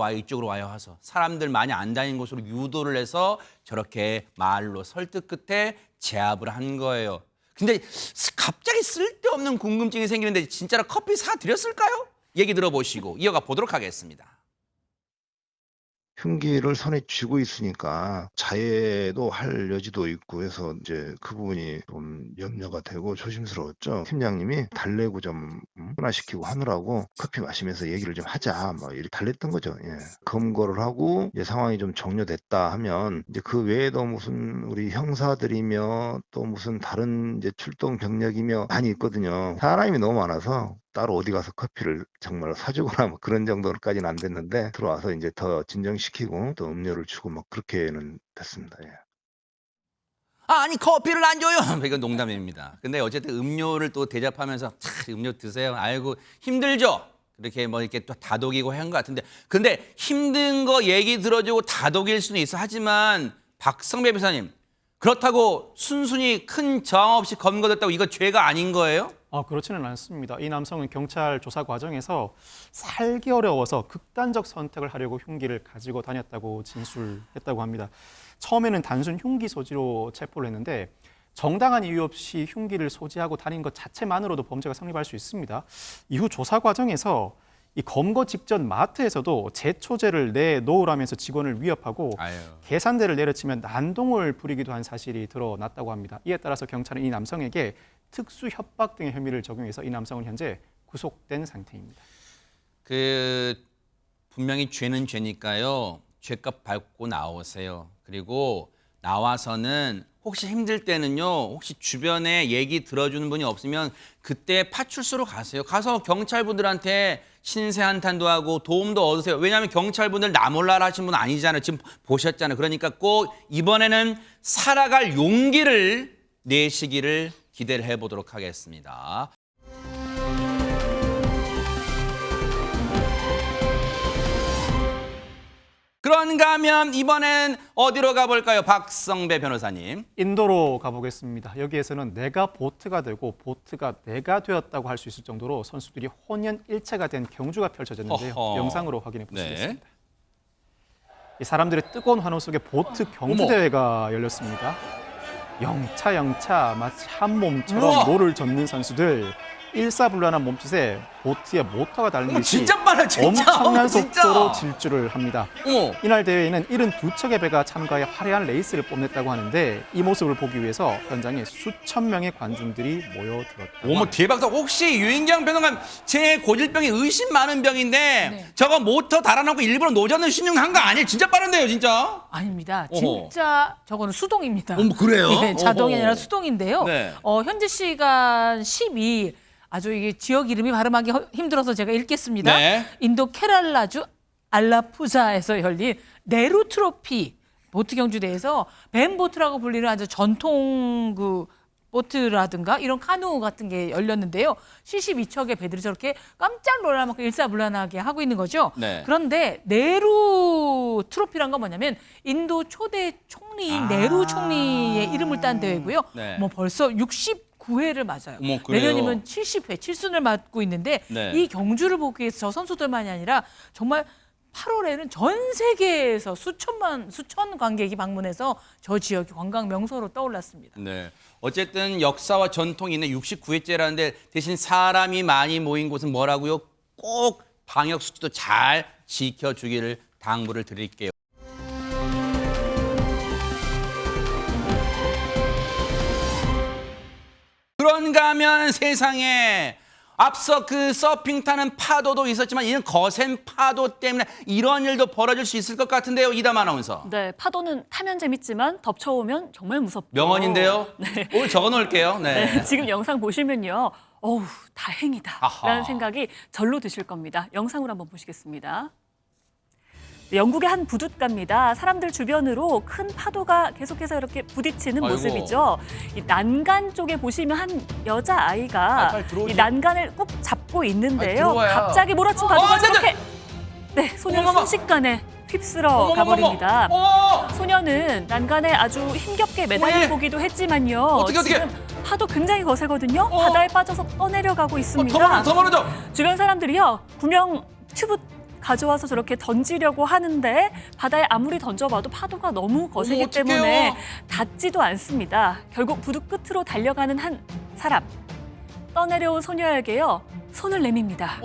와요 해서 사람들 많이 안 다니는 곳으로 유도를 해서 저렇게 말로 설득 끝에 제압을 한 거예요. 근데 갑자기 쓸데없는 궁금증이 생기는데 진짜로 커피 사드렸을까요? 얘기 들어보시고 이어가 보도록 하겠습니다. 흉기를 손에 쥐고 있으니까 자해도 할 여지도 있고 해서 이제 그 부분이 좀 염려가 되고 조심스러웠죠. 팀장님이 달래고 좀 분화시키고 하느라고 커피 마시면서 얘기를 좀 하자 뭐 이렇게 달랬던 거죠. 예. 검거를 하고 이제 상황이 좀 종료됐다 하면 이제 그 외에도 무슨 우리 형사들이며 또 무슨 다른 이제 출동 병력이며 많이 있거든요. 사람이 너무 많아서 따로 어디 가서 커피를 정말 사주거나 뭐 그런 정도까지는 안 됐는데 들어와서 이제 더 진정시키고 또 음료를 주고 막 그렇게는 됐습니다. 예. 아니 커피를 안 줘요. 이건 농담입니다. 근데 어쨌든 음료를 또 대접하면서 음료 드세요. 아이고 힘들죠. 이렇게 뭐 이렇게 또 다독이고 한 것 같은데 근데 힘든 거 얘기 들어주고 다독일 수는 있어. 하지만 박성배 변호사님 그렇다고 순순히 큰 저항 없이 검거됐다고 이거 죄가 아닌 거예요? 그렇지는 않습니다. 이 남성은 경찰 조사 과정에서 살기 어려워서 극단적 선택을 하려고 흉기를 가지고 다녔다고 진술했다고 합니다. 처음에는 단순 흉기 소지로 체포를 했는데 정당한 이유 없이 흉기를 소지하고 다닌 것 자체만으로도 범죄가 성립할 수 있습니다. 이후 조사 과정에서 이 검거 직전 마트에서도 제초제를 내놓으라면서 직원을 위협하고 계산대를 내려치면 난동을 부리기도 한 사실이 드러났다고 합니다. 이에 따라서 경찰은 이 남성에게 특수 협박 등의 혐의를 적용해서 이 남성은 현재 구속된 상태입니다. 분명히 죄는 죄니까요. 죄값 받고 나오세요. 그리고 나와서는 혹시 힘들 때는요. 혹시 주변에 얘기 들어주는 분이 없으면 그때 파출소로 가세요. 가서 경찰분들한테 신세 한탄도 하고 도움도 얻으세요. 왜냐하면 경찰분들 나 몰라라 하신 분 아니잖아요. 지금 보셨잖아요. 그러니까 꼭 이번에는 살아갈 용기를 내시기를 기대를 해보도록 하겠습니다. 그런가 하면 이번엔 어디로 가볼까요? 박성배 변호사님. 인도로 가보겠습니다. 여기에서는 내가 보트가 되고 보트가 내가 되었다고 할 수 있을 정도로 선수들이 혼연일체가 된 경주가 펼쳐졌는데요. 영상으로 확인해 보시겠습니다. 이 사람들의 뜨거운 환호 속에 보트 경주대회가 열렸습니다. 영차 마치 한 몸처럼 노를 젓는 선수들. 일사불란한 몸짓에 보트의 모터가 달린 듯이 진짜 빨라, 진짜. 엄청난 진짜. 속도로 질주를 합니다. 어머. 이날 대회에는 72척의 배가 참가해 화려한 레이스를 뽐냈다고 하는데 이 모습을 보기 위해서 현장에 수천 명의 관중들이 모여들었다고 어머 대박. 혹시 유인경 변호사님 제 고질병이 의심 많은 병인데 네. 저거 모터 달아놓고 일부러 노전을 신용한 거 아니에요? 진짜 빠른데요, 진짜? 아닙니다. 어허. 진짜 저거는 수동입니다. 어머, 그래요? 네, 자동이 어허. 아니라 수동인데요. 네. 현지 시간 12일 아주 이게 지역 이름이 발음하기 힘들어서 제가 읽겠습니다. 네. 인도 케랄라주 알라푸자에서 열린 네루 트로피 보트 경주대회에서 벤보트라고 불리는 아주 전통 보트라든가 이런 카누 같은 게 열렸는데요. 72척의 배들이 저렇게 깜짝 놀랄 만큼 일사불란하게 하고 있는 거죠. 네. 그런데 네루 트로피란 건 뭐냐면 인도 초대 총리인 네루 총리의 이름을 딴 대회고요. 네. 뭐 벌써 69회를 맞아요. 어머, 그래요? 내년이면 70회, 7순을 맞고 있는데 네. 이 경주를 보기 위해서 저 선수들만이 아니라 정말 8월에는 전 세계에서 수천 관객이 방문해서 저 지역이 관광 명소로 떠올랐습니다. 네. 어쨌든 역사와 전통이 있는 69회째라는데 대신 사람이 많이 모인 곳은 뭐라고요? 꼭 방역 수칙도 잘 지켜주기를 당부를 드릴게요. 그런가 하면 세상에 앞서 그 서핑 타는 파도도 있었지만 이는 거센 파도 때문에 이런 일도 벌어질 수 있을 것 같은데요, 이담 아나운서. 네, 파도는 타면 재밌지만 덮쳐오면 정말 무섭죠. 명언인데요. 네. 오늘 적어놓을게요. 네. 네, 지금 영상 보시면요. 어우, 다행이다 아하. 라는 생각이 절로 드실 겁니다. 영상으로 한번 보시겠습니다. 네, 영국의 한 부둣가입니다. 사람들 주변으로 큰 파도가 계속해서 이렇게 부딪히는 아이고. 모습이죠. 이 난간 쪽에 보시면 한 여자아이가 빨리 들어오죠. 이 난간을 꼭 잡고 있는데요. 들어와요. 갑자기 몰아친 파도가 안 돼, 안 돼. 저렇게 네, 소녀를 어머머머. 순식간에 휩쓸어 어머머머머. 가버립니다. 어머! 소녀는 난간에 아주 힘겹게 매달려 왜? 보기도 했지만요. 어떻게? 지금 파도 굉장히 거세거든요. 바다에 빠져서 떠내려가고 있습니다. 더 멀어져. 주변 사람들이요. 구명 튜브 가져와서 저렇게 던지려고 하는데 바다에 아무리 던져봐도 파도가 너무 거세기 어떡해요? 때문에 닿지도 않습니다. 결국 부둣 끝으로 달려가는 한 사람. 떠내려온 소녀에게요. 손을 내밉니다.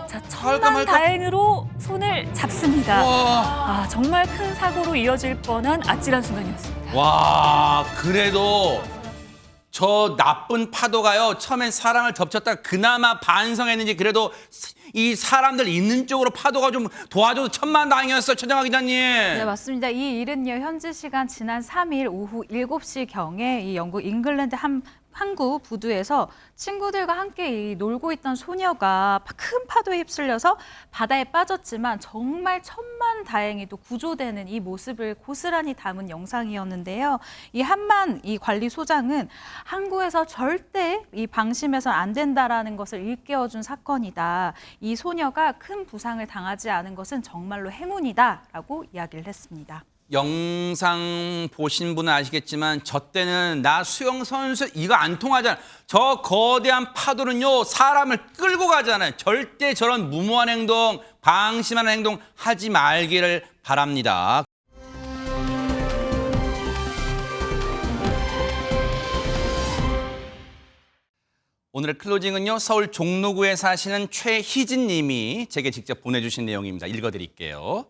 자, 천만 다행으로 손을 잡습니다. 아, 정말 큰 사고로 이어질 뻔한 아찔한 순간이었습니다. 와, 그래도 저 나쁜 파도가요. 처음엔 사람을 덮쳤다가 그나마 반성했는지 그래도 이 사람들 있는 쪽으로 파도가 좀 도와줘서 천만다행이었어요. 최정아 기자님. 네, 맞습니다. 이 일은요, 현지 시간 지난 3일 오후 7시경에 이 영국 잉글랜드 항구 부두에서 친구들과 함께 놀고 있던 소녀가 큰 파도에 휩쓸려서 바다에 빠졌지만 정말 천만다행히도 구조되는 이 모습을 고스란히 담은 영상이었는데요. 이 한만 이 관리소장은 항구에서 절대 이 방심해서는 안 된다라는 것을 일깨워준 사건이다. 이 소녀가 큰 부상을 당하지 않은 것은 정말로 행운이다라고 이야기를 했습니다. 영상 보신 분은 아시겠지만 저 때는 나 수영 선수 이거 안 통하잖아. 저 거대한 파도는요 사람을 끌고 가잖아요. 절대 저런 무모한 행동, 방심하는 행동 하지 말기를 바랍니다. 오늘의 클로징은요 서울 종로구에 사시는 최희진 님이 제게 직접 보내주신 내용입니다. 읽어드릴게요.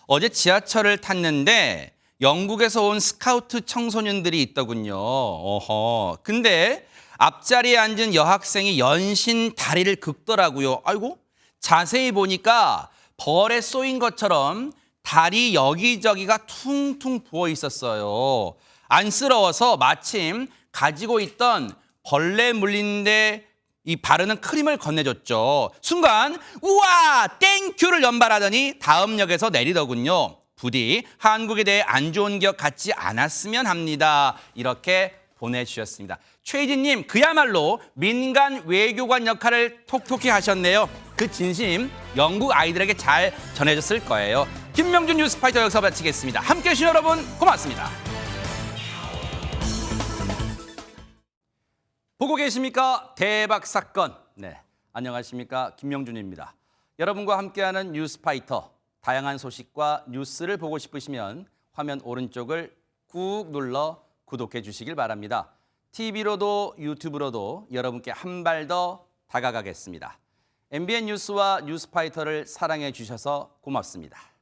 어제 지하철을 탔는데 영국에서 온 스카우트 청소년들이 있더군요. 어허. 근데 앞자리에 앉은 여학생이 연신 다리를 긁더라고요. 아이고. 자세히 보니까 벌에 쏘인 것처럼 다리 여기저기가 퉁퉁 부어 있었어요. 안쓰러워서 마침 가지고 있던 벌레 물리는데 이 바르는 크림을 건네줬죠. 순간 우와 땡큐를 연발하더니 다음 역에서 내리더군요. 부디 한국에 대해 안 좋은 기억 갖지 않았으면 합니다. 이렇게 보내주셨습니다. 최희진님 그야말로 민간 외교관 역할을 톡톡히 하셨네요. 그 진심 영국 아이들에게 잘 전해졌을 거예요. 김명준 뉴스파이터 여기서 마치겠습니다. 함께해 주신 여러분 고맙습니다. 보고 계십니까? 대박 사건. 네, 안녕하십니까? 김명준입니다. 여러분과 함께하는 뉴스파이터. 다양한 소식과 뉴스를 보고 싶으시면 화면 오른쪽을 꾹 눌러 구독해 주시길 바랍니다. TV로도 유튜브로도 여러분께 한 발 더 다가가겠습니다. MBN 뉴스와 뉴스파이터를 사랑해 주셔서 고맙습니다.